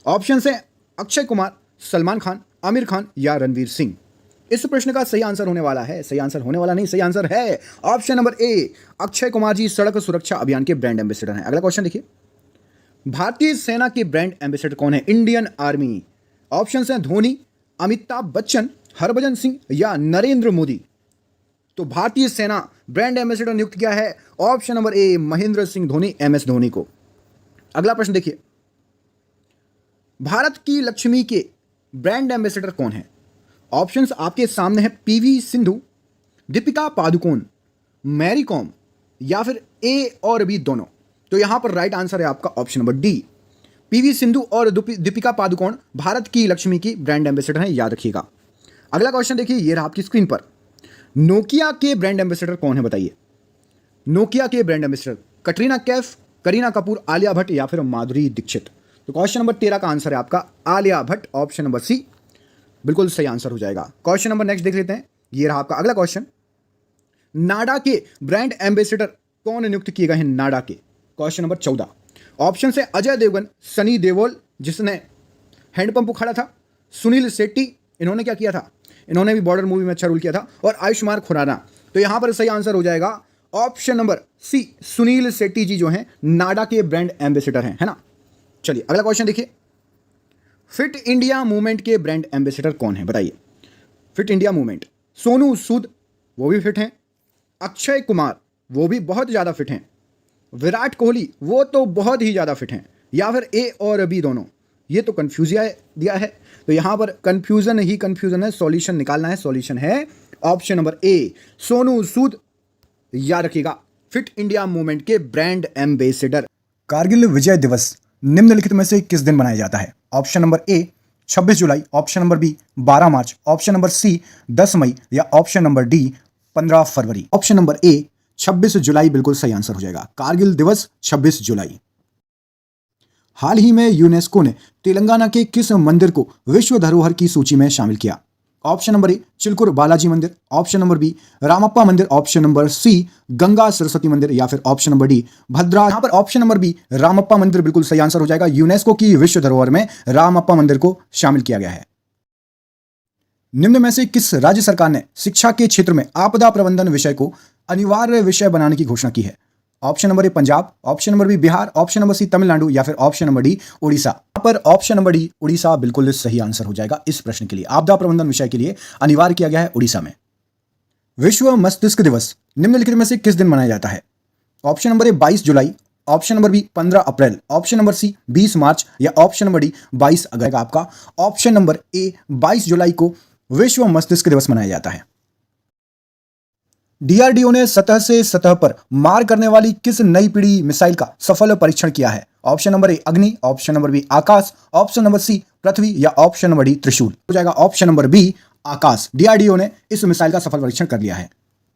ऑप्शन है अक्षय कुमार, सलमान खान, आमिर खान या रणवीर सिंह। इस प्रश्न का सही आंसर होने वाला है, सही आंसर होने वाला नहीं, सही आंसर है option number A, Akshay Kumar ji सड़क सुरक्षा अभियान के ब्रांड एम्बेसडर हैं। अगला क्वेश्चन देखिए, भारतीय सेना के ब्रांड एम्बेसडर कौन है, इंडियन आर्मी। ऑप्शन हैं धोनी, अमिताभ बच्चन, हरभजन सिंह या नरेंद्र मोदी। तो भारतीय सेना ब्रांड एम्बेसडर नियुक्त किया है option number A, Mahendra Singh Dhoni, MS Dhoni को। अगला प्रश्न देखिए, भारत की लक्ष्मी के ब्रांड एम्बेसडर कौन है। ऑप्शंस आपके सामने है पीवी सिंधु, दीपिका पादुकोण, मैरी कॉम या फिर ए और बी दोनों। तो यहां पर राइट आंसर है आपका option number D, PV Sindhu और दीपिका पादुकोण भारत की लक्ष्मी की ब्रांड एम्बेसडर हैं, याद रखिएगा। अगला क्वेश्चन देखिए, ये रहा आपकी स्क्रीन पर, नोकिया के ब्रांड एम्बेसडर कौन है बताइए। नोकिया के ब्रांड एम्बेसडर कटरीना कैफ, करीना कपूर, आलिया भट्ट या फिर माधुरी दीक्षित। तो क्वेश्चन नंबर 13 का आंसर है आपका Alia Bhatt, option number C बिल्कुल सही आंसर हो जाएगा। क्वेश्चन नंबर नेक्स्ट देख लेते हैं। ये रहा आपका अगला क्वेश्चन, नाडा के ब्रांड एम्बेसडर कौन नियुक्त किए गए हैं नाडा के। क्वेश्चन नंबर 14, ऑप्शन है अजय देवगन, सनी देओल जिसने हैंडपंप उखाड़ा था, सुनील शेट्टी, इन्होंने क्या किया था, इन्होंने भी बॉर्डर मूवी में अच्छा रोल किया था, और आयुष्मान खुराना। तो यहां पर सही आंसर हो जाएगा option number C, Suniel Shetty ji जो हैं नाडा के ब्रांड एम्बेसडर हैं, है ना। चलिए अगला क्वेश्चन देखिए, फिट इंडिया मूवमेंट के ब्रांड एम्बेसडर कौन है बताइए। Fit India movement, Sonu Sood वो भी फिट हैं, अक्षय कुमार वो भी बहुत ज़्यादा फिट हैं, विराट कोहली वो तो बहुत ही ज़्यादा फिट हैं, या फिर ए और बी दोनों। ये तो कन्फ्यूजिया दिया है, तो यहाँ पर कन्फ्यूजन ही कन्फ्यूजन है, सॉल्यूशन निकालना है। सॉल्यूशन है option number A, Sonu Sood, याद रखिएगा फिट इंडिया मूवमेंट के ब्रांड एम्बेसडर। कारगिल विजय दिवस निम्नलिखित में से किस दिन मनाया जाता है। ऑप्शन नंबर ए 26 जुलाई, ऑप्शन नंबर बी 12 मार्च, ऑप्शन नंबर सी 10 मई या ऑप्शन नंबर डी 15 फरवरी। ऑप्शन नंबर ए 26 जुलाई बिल्कुल सही आंसर हो जाएगा। कारगिल दिवस 26 जुलाई। हाल ही में यूनेस्को ने तेलंगाना के किस मंदिर को विश्व धरोहर की सूची में शामिल किया। Option number A Chilkur Balaji मंदिर, ऑप्शन नंबर बी रामप्पा मंदिर, option number C Ganga Saraswati मंदिर या फिर ऑप्शन नंबर डी भद्रा। यहां पर ऑप्शन नंबर बी रामप्पा मंदिर बिल्कुल सही आंसर हो जाएगा। यूनेस्को की विश्व धरोहर में रामप्पा मंदिर को शामिल किया गया है। निम्न में से किस राज्य सरकार ने शिक्षा के क्षेत्र में आपदा प्रबंधन विषय को अनिवार्य विषय बनाने की घोषणा की है। Option number A Punjab, option number B Bihar, option number C Tamil Nadu या फिर ऑप्शन नंबर डी उड़ीसा। यहाँ पर ऑप्शन नंबर डी उड़ीसा बिल्कुल सही आंसर हो जाएगा। इस प्रश्न के लिए आपदा प्रबंधन विषय के लिए अनिवार्य किया गया है उड़ीसा में। विश्व मस्तिष्क दिवस निम्नलिखित में से किस दिन मनाया जाता है। ऑप्शन नंबर ए 22 जुलाई, ऑप्शन नंबर बी 15 अप्रैल, ऑप्शन नंबर सी 20 मार्च या ऑप्शन नंबर डी 22 अगस्त। आपका ऑप्शन नंबर ए 22 जुलाई को विश्व मस्तिष्क दिवस मनाया जाता है। डीआरडीओ ने सतह से सतह पर मार करने वाली किस नई पीढ़ी मिसाइल का सफल परीक्षण किया है? ऑप्शन नंबर ए अग्नि, ऑप्शन नंबर बी आकाश, ऑप्शन नंबर सी पृथ्वी या ऑप्शन नंबर डी त्रिशूल। हो जाएगा ऑप्शन नंबर बी आकाश। डीआरडीओ ने इस मिसाइल का सफल परीक्षण कर लिया है।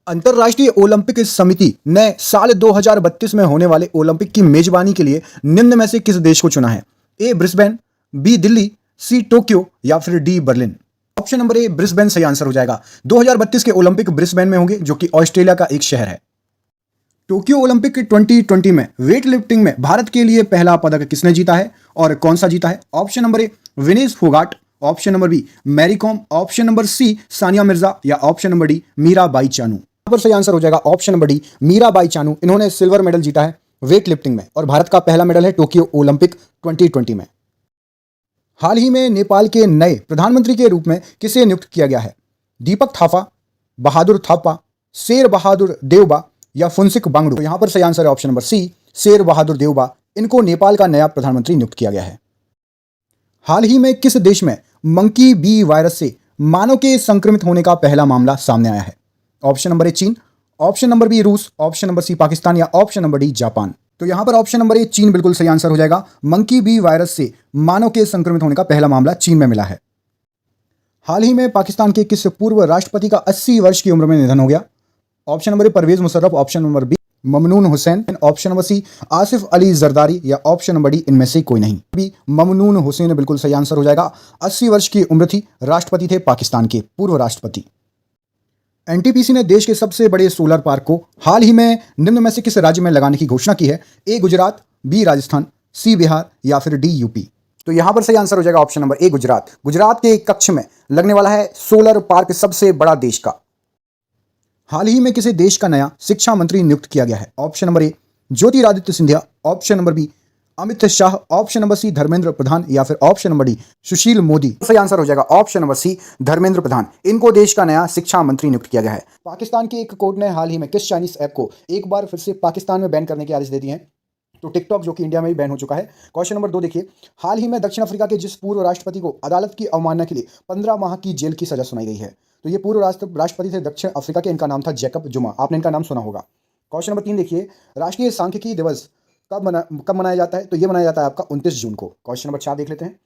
अंतर्राष्ट्रीय ओलंपिक समिति ने साल 2032 में होने वाले ओलंपिक की मेजबानी के लिए निम्न में से किस देश को चुना है? A Brisbane, B Delhi, C Tokyo या फिर D Berlin. Option number A Brisbane सही आंसर हो जाएगा। 2032 के ओलंपिक ब्रिस्बेन में होंगे, जो कि ऑस्ट्रेलिया का एक शहर है। टोक्यो ओलंपिक 2020 में वेट लिफ्टिंग में भारत के लिए पहला पदक किसने जीता है और कौन सा जीता है? Option number A Vinesh Phogat, option number B Mary Kom, option number C Sania Mirza या option number D Mirabai Chanu. यहाँ पर सही आंसर हो जाएगा option number D Mirabai Chanu. इन्होंने सिल्वर मेडल जीता है वेट लिफ्टिंग में और भारत का पहला मेडल है टोक्यो ओलंपिक 2020 में। हाल ही में नेपाल के नए प्रधानमंत्री के रूप में किसे नियुक्त किया गया है? दीपक थापा, बहादुर थापा, शेर बहादुर देवबा या फुनसिक बांगडू। तो यहां पर सही आंसर है ऑप्शन नंबर सी शेर बहादुर देवबा। इनको नेपाल का नया प्रधानमंत्री नियुक्त किया गया है। हाल ही में किस देश में मंकी बी वायरस से मानव के संक्रमित होने का पहला मामला सामने आया है? ऑप्शन नंबर ए चीन, ऑप्शन नंबर बी रूस, ऑप्शन नंबर सी पाकिस्तान या ऑप्शन नंबर डी जापान। तो यहां पर ऑप्शन नंबर ए चीन बिल्कुल सही आंसर हो जाएगा। मंकी बी वायरस से मानव के संक्रमित होने का पहला मामला चीन में मिला है। हाल ही में पाकिस्तान के किस पूर्व राष्ट्रपति का 80 वर्ष की उम्र में निधन हो गया? Option number A Pervez Musharraf, option number B Mamnoon Hussain, option number C Asif Ali Zardari या ऑप्शन नंबर डी इनमें से कोई नहीं। बी ममनून हुसैन बिल्कुल सही आंसर हो जाएगा। 80 वर्ष की उम्र थी, राष्ट्रपति थे पाकिस्तान के पूर्व राष्ट्रपति। एनटीपीसी ने देश के सबसे बड़े सोलर पार्क को हाल ही में निम्न में से किस राज्य में लगाने की घोषणा की है? ए गुजरात, बी राजस्थान, सी बिहार या फिर डी यूपी। तो यहां पर सही आंसर हो जाएगा ऑप्शन नंबर ए गुजरात। गुजरात के कच्छ में लगने वाला है सोलर पार्क सबसे बड़ा देश का। हाल ही में किसी देश का नया शिक्षा मंत्री नियुक्त किया गया है? Option number A Jyotiraditya Scindia, option number B Amit Shah, option number C Dharmendra Pradhan या फिर option number D Sushil Modi. सही आंसर हो जाएगा option number C Dharmendra Pradhan. इनको देश का नया शिक्षा मंत्री नियुक्त किया गया है। पाकिस्तान के एक कोर्ट ने हाल ही में किस चाइनीज ऐप को एक बार फिर से पाकिस्तान में बैन करने के आदेश दे दिए हैं? तो टिकटॉक, जो कि इंडिया में भी बैन हो चुका है। क्वेश्चन नंबर 2 देखिए, हाल ही में दक्षिण अफ्रीका के जिस पूर्व राष्ट्रपति को अदालत की अवमानना के लिए 15 माह की जेल की सजा सुनाई गई है, तो ये पूर्व राष्ट्रपति थे दक्षिण अफ्रीका के। इनका नाम था जैकब जुमा। आपने इनका नाम सुना होगा। क्वेश्चन नंबर 3 देखिए, राष्ट्रीय सांख्यिकी दिवस कब मनाया जाता है? तो ये मनाया जाता है आपका 29 जून को। क्वेश्चन नंबर 4 देख लेते हैं।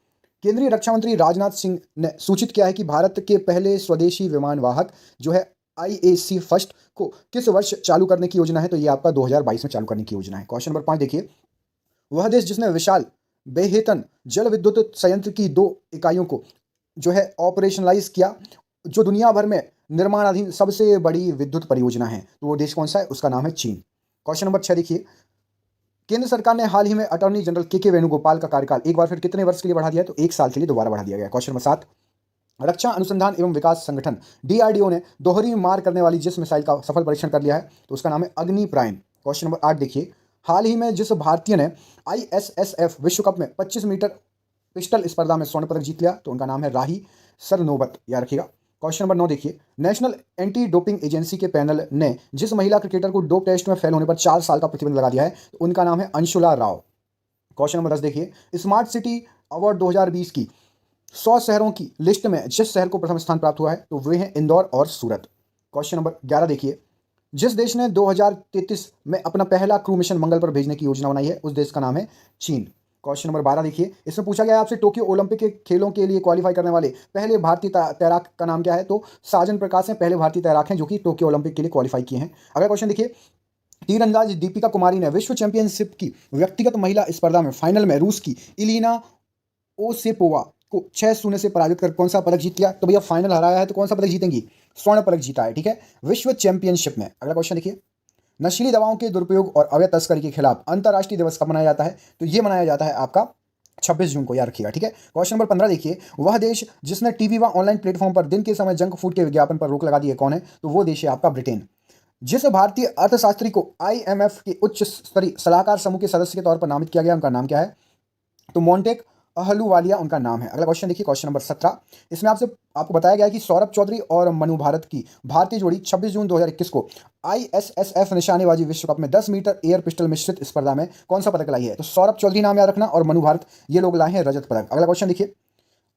केंद्रीय रक्षा मंत्री राजनाथ सिंह ने सूचित किया है कि भारत के पहले स्वदेशी विमान वाहक जो है IAC फर्स्ट को किस वर्ष चालू करने की योजना है? तो ये आपका 2022 में चालू करने की योजना है। क्वेश्चन नंबर 5 देखिए, वह देश जिसने विशाल बेहेतन जल विद्युत संयंत्र की 2 इकाइयों को जो है ऑपरेशनलाइज किया, जो दुनिया भर में निर्माणाधीन सबसे बड़ी विद्युत परियोजना है, तो वो देश कौन सा है? उसका नाम है चीन। क्वेश्चन नंबर 6 देखिए, केंद्र सरकार ने हाल ही में अटॉर्नी जनरल के वेणुगोपाल का कार्यकाल एक बार फिर कितने वर्ष के लिए बढ़ा दिया है? तो 1 साल के लिए दोबारा बढ़ा दिया गया। क्वेश्चन नंबर 7, रक्षा अनुसंधान एवं विकास संगठन DRDO ने दोहरी मार करने वाली जिस मिसाइल का सफल परीक्षण कर लिया है, तो उसका नाम है अग्नि प्राइम। क्वेश्चन नंबर 8 देखिए, हाल ही में जिस भारतीय ने ISSF विश्व कप में 25 मीटर पिस्टल स्पर्धा में स्वर्ण पदक जीत लिया, तो उनका नाम है राही सरनोबत, याद रखिएगा। क्वेश्चन नंबर 9 देखिए, नेशनल एंटी डोपिंग एजेंसी के पैनल ने जिस महिला क्रिकेटर को डोप टेस्ट में फेल होने पर 4 साल का प्रतिबंध लगा दिया है, तो उनका नाम है अंशुला राव। क्वेश्चन नंबर 10 देखिए, स्मार्ट सिटी अवार्ड 2020 की 100 शहरों की लिस्ट में जिस शहर को प्रथम स्थान प्राप्त हुआ है, तो वे हैं इंदौर और सूरत। क्वेश्चन नंबर 11 देखिए, जिस देश ने 2033 में अपना पहला क्रू मिशन मंगल पर भेजने की योजना बनाई है, उस देश का नाम है चीन। क्वेश्चन नंबर 12 देखिए, इसमें पूछा गया है आपसे टोक्यो ओलंपिक के खेलों के लिए क्वालिफाई करने वाले पहले भारतीय तैराक का नाम क्या है? तो साजन प्रकाश हैं, पहले भारतीय तैराक हैं जो कि टोक्यो ओलंपिक के लिए क्वालिफाई किए हैं। अगला क्वेश्चन देखिए, तीरंदाज दीपिका कुमारी ने विश्व चैंपियनशिप की व्यक्तिगत महिला स्पर्धा में फाइनल में रूस की इलिना ओसेपोवा को 6-0 से पराजित कर कौन सा पदक जीत लिया? तो भैया फाइनल हराया है, तो कौन सा पदक जीतेंगी? स्वर्ण पदक जीता है, ठीक है, विश्व चैंपियनशिप में। अगला क्वेश्चन देखिए, नशीली दवाओं के दुरुपयोग और अवैध तस्करी के खिलाफ अंतर्राष्ट्रीय दिवस कब मनाया जाता है? तो ये मनाया जाता है आपका 26 जून को, याद रखिएगा, ठीक है। क्वेश्चन नंबर 15 देखिए, वह देश जिसने टीवी व ऑनलाइन प्लेटफॉर्म पर दिन के समय जंक फूड के विज्ञापन पर रोक लगा दी है, कौन है? तो वो देश है आपका ब्रिटेन। जिस भारतीय अर्थशास्त्री को IMF के उच्च स्तरीय सलाहकार समूह के सदस्य के तौर पर नामित किया गया, उनका नाम क्या है? तो मोंटेक अहलूवालिया उनका नाम है। अगला क्वेश्चन देखिए, क्वेश्चन नंबर 17, इसमें आपको बताया गया है कि सौरभ चौधरी और मनु भारत की भारतीय जोड़ी 26 जून 2021 को ISSF निशानेबाजी विश्व कप में 10 मीटर एयर पिस्टल मिश्रित स्पर्धा में कौन सा पदक लाई है? तो सौरभ चौधरी नाम याद रखना और मनु भारत, ये लोग लाए हैं रजत पदक। अगला क्वेश्चन देखिए,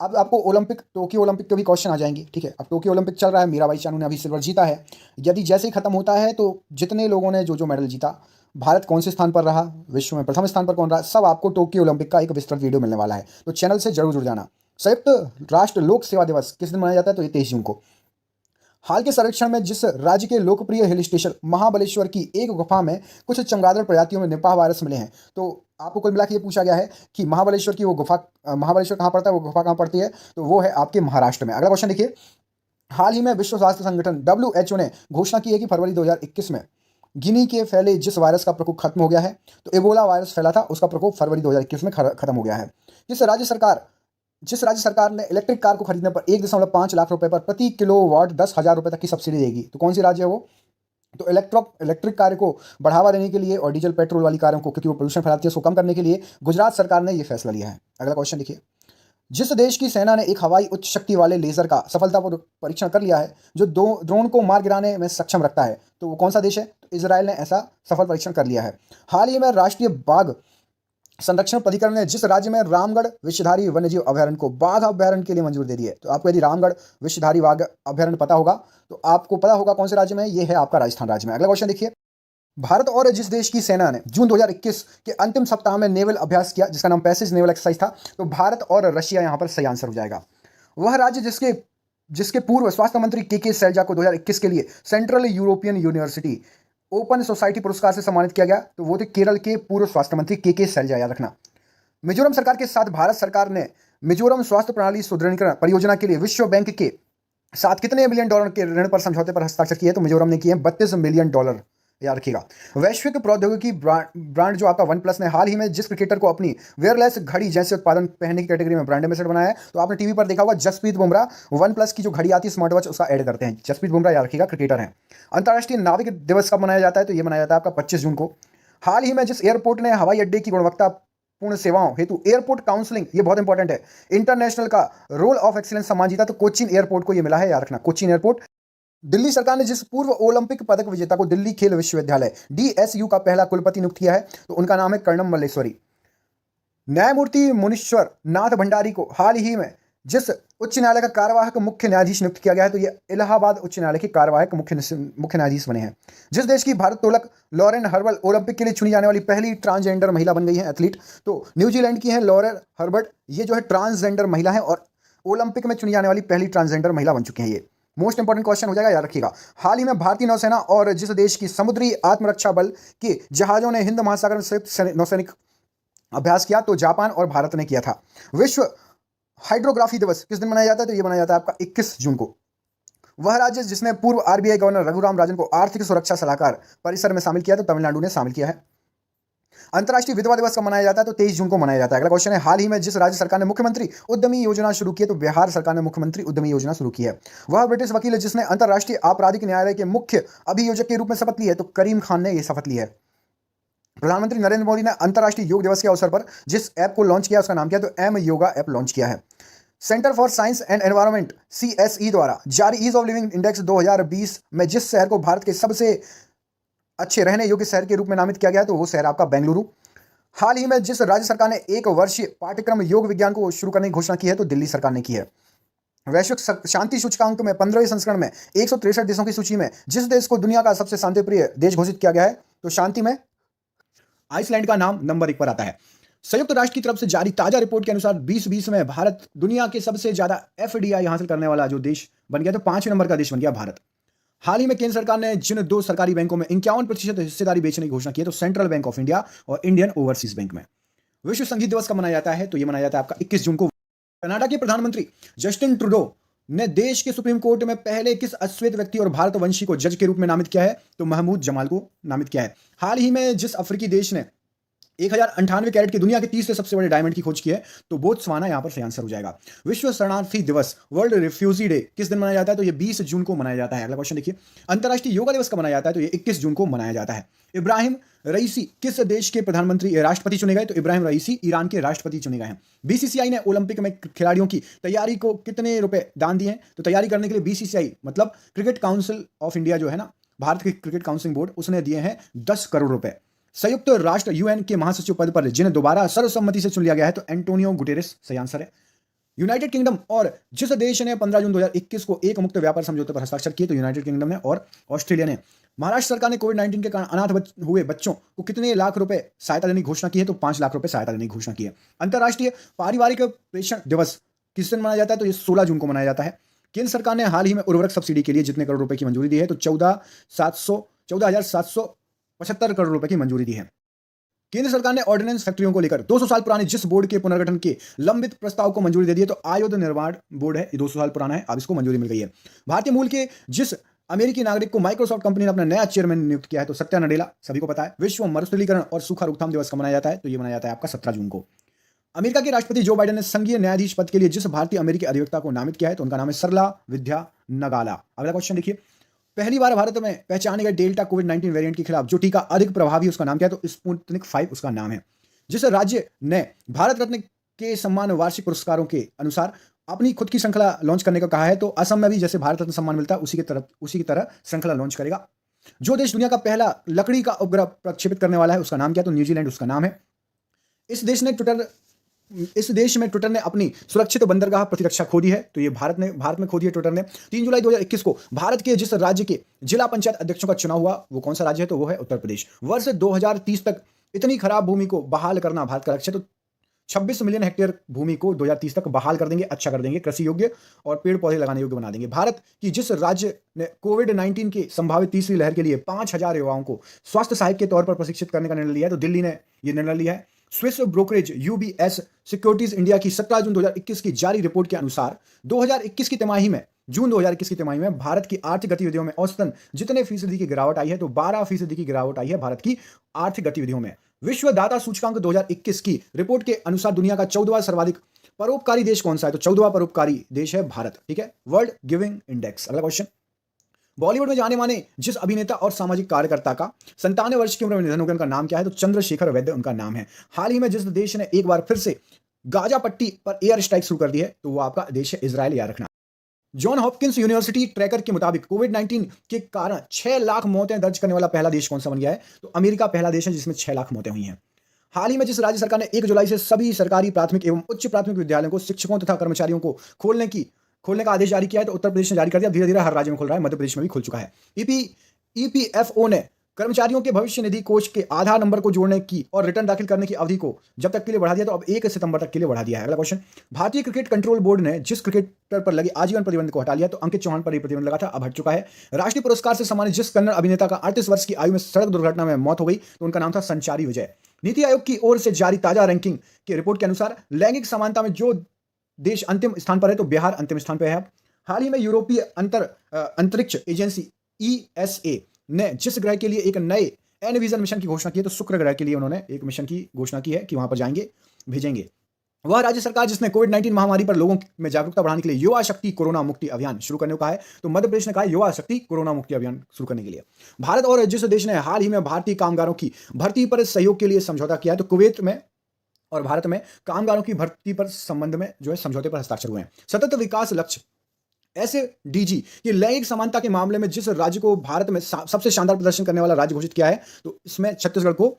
अब आपको टोक्यो ओलंपिक के भी क्वेश्चन आ जाएंगे, ठीक है। अब टोक्यो ओलंपिक चल रहा है, मीराबाई चानू ने अभी सिल्वर जीता है। यदि जैसे ही खत्म होता है तो जितने लोगों ने जो जो मेडल जीता, भारत कौन से स्थान पर रहा, विश्व में प्रथम स्थान पर कौन रहा, सब आपको टोक्यो ओलंपिक का एक विस्तृत वीडियो मिलने वाला है, तो चैनल से जरूर जुड़ जाना। संयुक्त राष्ट्र लोक सेवा दिवस किस दिन मनाया जाता है, तो ये 23 जून को। हाल के सर्वेक्षण में जिस राज्य के लोकप्रिय हिल स्टेशन महाबलेश्वर की एक गुफा में कुछ चमगादड़ प्रजातियों में निपाह वायरस मिले हैं, तो आपको कुल मिला के ये पूछा गया है कि महाबलेश्वर की वो गुफा, महाबलेश्वर कहाँ पड़ता है, वो गुफा कहाँ पड़ती है, तो वो है आपके महाराष्ट्र में। अगला क्वेश्चन देखिए, हाल ही में विश्व स्वास्थ्य संगठन WHO ने घोषणा की है कि फरवरी 2021 में गिनी के फैले जिस वायरस का प्रकोप खत्म हो गया है, तो एबोला वायरस फैला था, उसका प्रकोप फरवरी 2021 में खत्म हो गया है। जिस राज्य सरकार ने इलेक्ट्रिक कार को खरीदने पर 1.5 लाख रुपए पर प्रति किलोवाट 10,000 रुपए तक की सब्सिडी देगी, तो कौन सी राज्य है वो, तो इलेक्ट्रिक कार को बढ़ावा देने के लिए और डीजल पेट्रोल वाली कारों को, क्योंकि वो प्रदूषण फैलाती है, उसको कम करने के लिए गुजरात सरकार ने यह फैसला लिया है। अगला क्वेश्चन देखिए, जिस देश की सेना ने एक हवाई उच्च शक्ति वाले लेजर का सफलतापूर्वक परीक्षण कर लिया है जो ड्रोन को मार गिराने में सक्षम रखता है, तो वो कौन सा देश है, तो इजराइल ने ऐसा सफल परीक्षण कर लिया है। हाल ही में राष्ट्रीय बाघ संरक्षण प्राधिकरण ने जिस राज्य में रामगढ़ विषधारी वन्यजीव अभयारण्य को बाघ अभयारण्य के लिए मंजूरी दे दी है, तो आपको यदि रामगढ़ विषधारी बाघ अभयारण्य पता होगा तो आपको पता होगा कौन से राज्य में, ये है आपका राजस्थान राज्य में। अगला क्वेश्चन देखिए, भारत और जिस देश की सेना ने जून 2021 के अंतिम सप्ताह में नेवल अभ्यास किया जिसका नाम पैसिज नेवल एक्सरसाइज था, तो भारत और रशिया यहां पर सही आंसर हो जाएगा। वह राज्य जिसके पूर्व स्वास्थ्य मंत्री के सैलजा को 2021 के लिए central European university open society पुरस्कार से सम्मानित किया गया, तो वो थे केरल के पूर्व स्वास्थ्य मंत्री के सैलजा, याद रखना। मिजोरम सरकार के साथ भारत सरकार ने मिजोरम स्वास्थ्य प्रणाली सुदृढ़ीकरण परियोजना के लिए विश्व बैंक के साथ कितने $1 बिलियन के ऋण पर समझौते पर हस्ताक्षर किए, तो मिजोरम ने किए $32 मिलियन, याद रखिएगा। वैश्विक प्रौद्योगिकी ब्रांड जो आपका वन प्लस ने हाल ही में जिस क्रिकेटर को अपनी वेयरलेस घड़ी जैसे उत्पादन पहनने की कैटेगरी में ब्रांड एम्बेसडर बनाया है, तो आपने टीवी पर देखा होगा जसप्रीत बुमराह वन प्लस की जो घड़ी आती है स्मार्ट वॉच उसका ऐड करते हैं। जसप्रीत बुमराह, याद रखिएगा, क्रिकेटर हैं। अंतर्राष्ट्रीय नाविक दिवस कब मनाया जाता है, तो ये मनाया जाता है आपका 25 जून को। हाल ही में जिस एयरपोर्ट ने हवाई अड्डे की गुणवत्ता पूर्ण सेवाओं हेतु एयरपोर्ट काउंसलिंग, ये बहुत इंपॉर्टेंट है, इंटरनेशनल का रोल ऑफ एक्सीलेंस सम्मान जीता, तो कोचीन एयरपोर्ट को ये मिला है, याद रखना, कोचीन एयरपोर्ट। दिल्ली सरकार ने जिस पूर्व ओलंपिक पदक विजेता को दिल्ली खेल विश्वविद्यालय DSU का पहला कुलपति नियुक्त किया है, तो उनका नाम है कर्णम मल्लेश्वरी। न्यायमूर्ति मुनीश्वर नाथ भंडारी को हाल ही में जिस उच्च न्यायालय का कार्यवाहक मुख्य न्यायाधीश नियुक्त किया गया है, तो ये इलाहाबाद उच्च न्यायालय के कार्यवाहक मुख्य न्यायाधीश बने हैं। जिस देश की भारोत्तोलक लॉरेन हर्बल ओलंपिक के लिए चुनी जाने वाली पहली ट्रांसजेंडर महिला बन गई है एथलीट, तो न्यूजीलैंड की है लॉरेन हर्बर्ट, ये जो है ट्रांसजेंडर महिला है और ओलंपिक में चुनी जाने वाली पहली ट्रांसजेंडर महिला बन चुकी हैं। ये मोस्ट इंपॉर्टेंट क्वेश्चन हो जाएगा, याद रखिएगा। हाल ही में भारतीय नौसेना और जिस देश की समुद्री आत्मरक्षा बल के जहाजों ने हिंद महासागर में संयुक्त नौसैनिक अभ्यास किया, तो जापान और भारत ने किया था। विश्व हाइड्रोग्राफी दिवस किस दिन मनाया जाता है, तो ये मनाया जाता है आपका 21 जून को। वह राज्य जिसने पूर्व RBI गवर्नर रघुराम राजन को आर्थिक सुरक्षा सलाहकार परिसर में शामिल किया, तो तमिलनाडु ने शामिल किया है। अंतर्राष्ट्रीय विधवा दिवस कब मनाया जाता है, तो 23 जून को मनाया जाता है। अगला क्वेश्चन है, हाल ही में जिस राज्य सरकार ने मुख्यमंत्री उद्यमी योजना शुरू की है, तो बिहार सरकार ने मुख्यमंत्री उद्यमी योजना शुरू की है। वह ब्रिटिश वकील है जिसने अंतर्राष्ट्रीय आपराधिक न्यायालय के मुख्य अभियोजक के रूप में शपथ ली है, तो करीम खान ने यह शपथ ली है। प्रधानमंत्री नरेंद्र मोदी ने अंतर्राष्ट्रीय योग दिवस के अवसर पर जिस ऐप को लॉन्च किया उसका नाम क्या है, तो M-योगा ऐप लॉन्च किया है। Centre for science and environment CSE द्वारा जारी ईज ऑफ लिविंग इंडेक्स 2020 में जिस शहर को भारत के सबसे अच्छे रहने योग्य शहर के रूप में नामित किया गया, तो वो शहर आपका बेंगलुरु। हाल ही में जिस राज्य सरकार ने 1 वर्षीय पाठ्यक्रम योग विज्ञान को शुरू करने की घोषणा की है, तो दिल्ली सरकार ने की है। वैश्विक शांति सूचकांक में 15वें संस्करण में 163 देशों की सूची में जिस देश को दुनिया का सबसे शांतिप्रिय देश घोषित किया गया है, तो शांति में आइसलैंड का नाम नंबर 1 पर आता है। संयुक्त राष्ट्र की तरफ से जारी ताजा रिपोर्ट के अनुसार 2020 में भारत दुनिया के सबसे ज्यादा FDI हासिल करने वाला जो देश बन गया, तो 5वें नंबर का देश बन गया भारत। हाल ही में केंद्र सरकार ने जिन 2 सरकारी बैंकों में 51% हिस्सेदारी बेचने की घोषणा की है, तो सेंट्रल बैंक ऑफ इंडिया और इंडियन ओवरसीज बैंक में। विश्व संगीत दिवस कब मनाया जाता है, तो यह मनाया जाता है आपका 21 जून को। कनाडा के प्रधानमंत्री जस्टिन ट्रूडो ने देश के सुप्रीम कोर्ट में पहले किस अश्वेत व्यक्ति और भारतवंशी को जज के रूप में नामित किया है, तो महमूद जमाल को नामित किया है। हाल ही में जिस अफ्रीकी देश ने 1098 कैरेट की दुनिया के 30 सबसे बड़े डायमंड की खोज की है, तो बोत्सवाना यहां पर सही आंसर हो जाएगा। विश्व शरणार्थी दिवस वर्ल्ड रिफ्यूजी डे किस दिन मनाया जाता है, तो ये 20 जून को मनाया जाता है। अगला क्वेश्चन देखिए, अंतर्राष्ट्रीय योगा दिवस कब मनाया जाता है, तो ये 21 जून को मनाया जाता है। इब्राहिम रईसी किस देश के प्रधानमंत्री राष्ट्रपति चुने गए, तो इब्राहिम रईसी ईरान के राष्ट्रपति चुने गए हैं। BCCI ने ओलंपिक में खिलाड़ियों की तैयारी को कितने रुपए दान दिए हैं, तो तैयारी करने के लिए BCCI मतलब क्रिकेट काउंसिल ऑफ इंडिया जो है ना, भारत की क्रिकेट काउंसिल बोर्ड, उसने दिए हैं 10 करोड़ रुपए। संयुक्त राष्ट्र UN के महासचिव पद पर जिन्हें दोबारा सर्वसम्मति से चुन लिया गया है, तो एंटोनियो गुटेरेस सही आंसर है। यूनाइटेड किंगडम और जिस देश ने 15 जून 2021 को एक मुक्त व्यापार समझौते पर हस्ताक्षर किए, तो यूनाइटेड किंगडम ने और ऑस्ट्रेलिया ने। महाराष्ट्र सरकार ने कोविड-19 के कारण अनाथ हुए बच्चों को कितने लाख रुपए सहायता देने की घोषणा की है, तो 5 लाख रुपए सहायता देने की घोषणा की है। अंतर्राष्ट्रीय पारिवारिक प्रेषण दिवस किस दिन मनाया जाता है, तो ये 16 जून को मनाया जाता है। केंद्र सरकार ने हाल ही में उर्वरक सब्सिडी के लिए जितने करोड़ रुपए की मंजूरी दी है, तो 14,775 करोड़ रुपए की मंजूरी दी है। केंद्र सरकार ने ऑर्डिनेंस फैक्ट्रियों को लेकर 200 साल पुराने जिस बोर्ड के पुनर्गठन के लंबित प्रस्ताव को मंजूरी दे दी है, तो आयुध निर्माण बोर्ड है, ये 200 साल पुराना है, अब इसको मंजूरी मिल गई है। भारतीय मूल के जिस अमेरिकी नागरिक को माइक्रोसॉफ्ट कंपनी ने अपना नया चेयरमैन नियुक्त किया है, तो सत्या नडेला, सभी को पता है। विश्व मरुस्थलीकरण और सूखा रोकथाम दिवस कब मनाया जाता है, तो ये मनाया जाता है आपका 17 जून को। अमेरिका के राष्ट्रपति जो बाइडेन ने संघीय न्यायाधीश पद के लिए जिस भारतीय अमेरिकी अधिवक्ता को नामित किया है, तो उनका नाम है सरला विद्या नगाला। अगला क्वेश्चन देखिए, पहली बार भारत में पहचाने गए डेल्टा कोविड-19 वेरिएंट के खिलाफ जो टीका अधिक प्रभावी उसका नाम क्या है, तो स्पुतनिक 5 उसका नाम है। जिस राज्य ने भारत रत्न के सम्मान वार्षिक पुरस्कारों के अनुसार अपनी खुद की श्रृंखला लॉन्च करने को कहा है, तो असम में भी जैसे भारत रत्न सम्मान मिलता है उसी की तरह श्रृंखला लॉन्च करेगा। जो देश दुनिया का पहला लकड़ी का उपग्रह प्रक्षेपित करने वाला है, उसका नाम क्या है, तो न्यूजीलैंड उसका नाम है। इस देश में ट्विटर ने अपनी सुरक्षित बंदरगाह प्रतिरक्षा खो दी है, तो ये भारत में खो दी है ट्विटर ने। 3 जुलाई 2021 को भारत के जिस राज्य के जिला पंचायत अध्यक्षों का चुनाव हुआ, वो कौन सा राज्य है, तो वो है उत्तर प्रदेश। वर्ष 2030 तक इतनी खराब भूमि को बहाल करना भारत का लक्ष्य है, तो 26 मिलियन हेक्टेयर भूमि को 2030 तक बहाल कर देंगे, अच्छा कर देंगे, कृषि योग्य और पेड़ पौधे लगाने योग्य बना देंगे। भारत की जिस राज्य ने कोविड-19 की संभावित तीसरी लहर के लिए 5,000 युवाओं को स्वास्थ्य सहायक के तौर पर प्रशिक्षित करने का निर्णय लिया है, तो दिल्ली ने यह निर्णय लिया है। Swiss brokerage UBS securities India की 17 जून 2021 की जारी रिपोर्ट के अनुसार 2021 की तिमाही में जून 2021 की तिमाही में भारत की आर्थिक गतिविधियों में औसतन जितने फीसदी की गिरावट आई है, तो 12% की गिरावट आई है भारत की आर्थिक गतिविधियों में। विश्व दाता सूचकांक 2021 की रिपोर्ट के अनुसार दुनिया का 14वां सर्वाधिक परोपकारी देश कौन सा है, तो 14वां परोपकारी देश है भारत। ठीक है, वर्ल्ड गिविंग इंडेक्स। अगला क्वेश्चन, बॉलीवुड में जाने माने जिस अभिनेता और सामाजिक कार्यकर्ता का 97 वर्ष की उम्र में निधन हो गया, उनका नाम क्या है, तो चंद्रशेखर वैद्य उनका नाम है। हाल ही में जिस देश ने एक बार फिर से गाजा पट्टी पर एयर स्ट्राइक शुरू कर दी है, तो वो आपका देश है इजराइल, याद रखना। जॉन हॉपकिंस यूनिवर्सिटी ट्रैकर के मुताबिक कोविड-19 के कारण 6 लाख मौतें दर्ज करने वाला पहला देश कौन सा बन गया है, तो अमेरिका पहला देश है जिसमें 6 लाख मौतें हुई हैं। हाल ही में जिस राज्य सरकार ने 1 जुलाई से सभी सरकारी प्राथमिक एवं उच्च प्राथमिक विद्यालयों को शिक्षकों तथा कर्मचारियों को खोलने का आदेश जारी किया है, तो उत्तर प्रदेश ने जारी कर दिया। धीरे धीरे हर राज्य में खुल रहा है, मध्य प्रदेश में भी खुल चुका है। ईपीएफओ ने कर्मचारियों के भविष्य निधि कोष के आधार नंबर को जोड़ने की और रिटर्न दाखिल करने की अवधि को जब तक के लिए बढ़ा दिया, तो अब 1 सितंबर तक के लिए बढ़ा दिया है। अगला क्वेश्चन, भारतीय क्रिकेट कंट्रोल बोर्ड ने जिस क्रिकेटर पर लगे आजीवन प्रतिबंध को हटा लिया, तो अंकित चौहान पर यह प्रतिबंध लगा था, अब हट चुका है। राष्ट्रीय पुरस्कार से सम्मानित जिस कन्नड़ अभिनेता का 38 वर्ष की आयु में सड़क दुर्घटना में मौत हो गई, तो उनका नाम था संचारी विजय। नीति आयोग की ओर से जारी ताजा रैंकिंग की रिपोर्ट के अनुसार लैंगिक समानता में जो देश अंतिम स्थान पर है, तो बिहार अंतिम स्थान पर है। हाल ही में यूरोपीय अंतरिक्ष एजेंसी ईएसए ने जिस ग्रह के लिए एक नए एनविजन मिशन की घोषणा की है, तो शुक्र ग्रह के लिए उन्होंने एक मिशन की घोषणा की है कि वहां पर भेजेंगे। वह राज्य सरकार जिसने कोविड-19 महामारी पर लोगों में जागरूकता बढ़ाने के लिए युवा शक्ति कोरोना मुक्ति अभियान शुरू करने को कहा है, तो मध्य प्रदेश ने कहा युवा शक्ति कोरोना मुक्ति अभियान शुरू करने के लिए। भारत और जिस देश ने हाल ही में भारतीय कामगारों की भर्ती पर सहयोग के लिए समझौता किया है, तो कुवैत में और भारत में कामगारों की भर्ती पर संबंध में जो है समझौते पर हस्ताक्षर हुए हैं। सतत विकास लक्ष्य SDG की लैंगिक समानता के मामले में जिस राज्य को भारत में सबसे शानदार प्रदर्शन करने वाला राज्य घोषित किया है, तो इसमें छत्तीसगढ़ को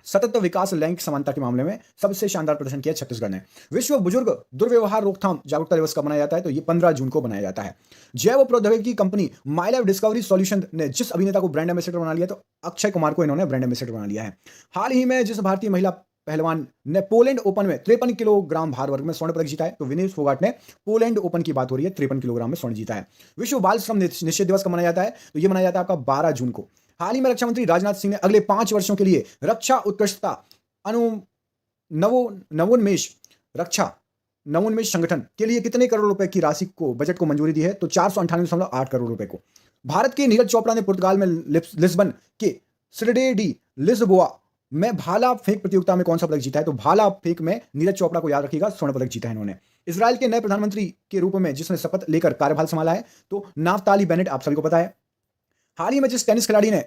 सतत विकास लैंगिक समानता के मामले में सबसे शानदार प्रदर्शन किया छत्तीसगढ़ ने। विश्व बुजुर्ग दुर्व्यवहार रोकथाम जागरूकता दिवस कब मनाया जाता है, तो ये 15 जून को मनाया जाता है। जैव प्रौद्योगिकी company my life discovery solution ने जिस अभिनेता को ब्रांड एम्बेसडर बना लिया, तो अक्षय कुमार को इन्होंने ब्रांड एम्बेसडर बना लिया है। हाल ही में जिस भारतीय महिला पहलवान ने पोलैंड ओपन में 53 किलोग्राम भार वर्ग में स्वर्ण पदक जीता है, तो विनेश फोगाट ने पोलैंड ओपन की बात हो रही है, 53 किलोग्राम में स्वर्ण जीता है। विश्व बाल श्रम निषेध दिवस कब मनाया जाता है, तो ये मनाया जाता है आपका 12 जून को। हाल ही में रक्षा मंत्री राजनाथ सिंह ने अगले 5 वर्षों के लिए रक्षा उत्कृष्टता नवोन्मेष संगठन के लिए कितने करोड़ रुपए की राशि को बजट को मंजूरी दी है, तो 498.8 करोड़ रुपए को। भारत के नीरज चोपड़ा ने पुर्तगाल में लिस्बन के सिडे डी लिस्बोआ में भाला फेंक प्रतियोगिता में कौन सा पदक जीता है, तो भाला फेंक में नीरज चोपड़ा को याद रखिएगा, स्वर्ण पदक जीता है इन्होंने। इजराइल के नए प्रधानमंत्री के रूप में जिसने शपथ लेकर कार्यभार संभाला है, तो नाफ्ताली बेनेट, आप सभी को पता है। हाल ही में जिस टेनिस खिलाड़ी ने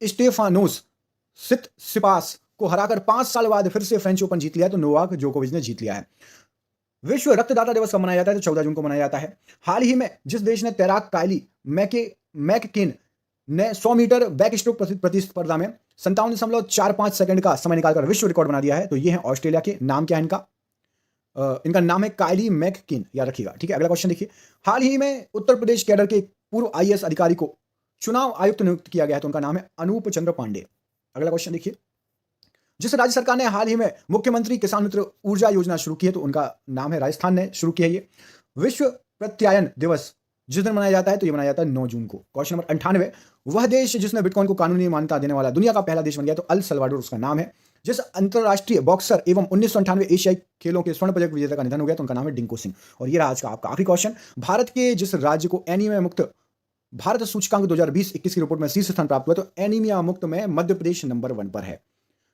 स्टेफानोस सित्सिपास को हराकर 5 साल बाद फिर से फ्रेंच ओपन जीत लिया, तो नोवाक जोकोविच ने जीत लिया है। विश्व रक्तदाता दिवस कब मनाया जाता है, तो 14 जून को मनाया जाता है। हाल ही में जिस देश ने तैराक काइली मैककेन ने 100 मीटर बैक स्ट्रोक प्रतिस्पर्धा में 57.45 सेकंड का समय निकालकर विश्व रिकॉर्ड बना दिया है, तो ये है ऑस्ट्रेलिया के। नाम क्या है इनका, इनका नाम है काइली मैककिन, याद रखिएगा। ठीक है, अगला क्वेश्चन देखिए। हाल ही में उत्तर प्रदेश कैडर के एक पूर्व आईएएस अधिकारी को चुनाव आयुक्त नियुक्त किया गया है, तो उनका नाम है अनूप चंद्र पांडे। अगला क्वेश्चन देखिए। जिस राज्य सरकार ने हाल ही में मुख्यमंत्री किसान मित्र ऊर्जा योजना शुरू की है, तो उनका नाम है, राजस्थान ने शुरू किया है ये। विश्व प्रत्यायन दिवस जिस दिन मनाया जाता है, तो ये मनाया जाता है 9 जून को। क्वेश्चन नंबर 98, वह देश जिसने बिटकॉइन को कानूनी मान्यता देने वाला दुनिया का पहला देश बन गया, तो अल सल्वाडोर उसका नाम है। जिस अंतरराष्ट्रीय बॉक्सर एवं 1998 एशियाई खेलों के स्वर्ण पदक विजेता का निधन हो गया, तो उनका नाम है डिंको सिंह। और ये रहा आज का आपका आखिरी क्वेश्चन। भारत के जिस राज्य को एनीमिया मुक्त भारत सूचकांक 2020-21 की रिपोर्ट में शीर्ष स्थान प्राप्त हुआ, तो एनीमिया मुक्त में मध्य प्रदेश नंबर 1 पर है।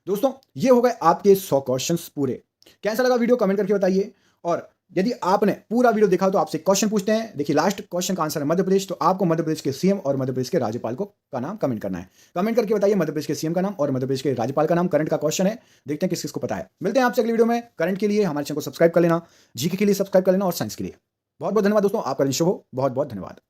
दोस्तों, ये हो गए आपके 100 क्वेश्चंस पूरे। कैसा लगा वीडियो कमेंट करके बताइए। और यदि आपने पूरा वीडियो देखा तो आपसे क्वेश्चन पूछते हैं। देखिए, लास्ट क्वेश्चन का आंसर है मध्य प्रदेश, तो आपको मध्य प्रदेश के सीएम और मध्य प्रदेश के राज्यपाल का नाम कमेंट करना है। कमेंट करके बताइए मध्य प्रदेश के सीएम का नाम और मध्य प्रदेश के राज्यपाल का नाम। करंट का क्वेश्चन है, देखते हैं किस किसको पता है। मिलते हैं आपसे अगली वीडियो में। करंट के लिए हमारे चैनल को सब्सक्राइब कर लेना, जीके के लिए सब्सक्राइब कर लेना और साइंस के लिए। बहुत बहुत धन्यवाद दोस्तों, आपका दिन शुभ हो। बहुत बहुत धन्यवाद।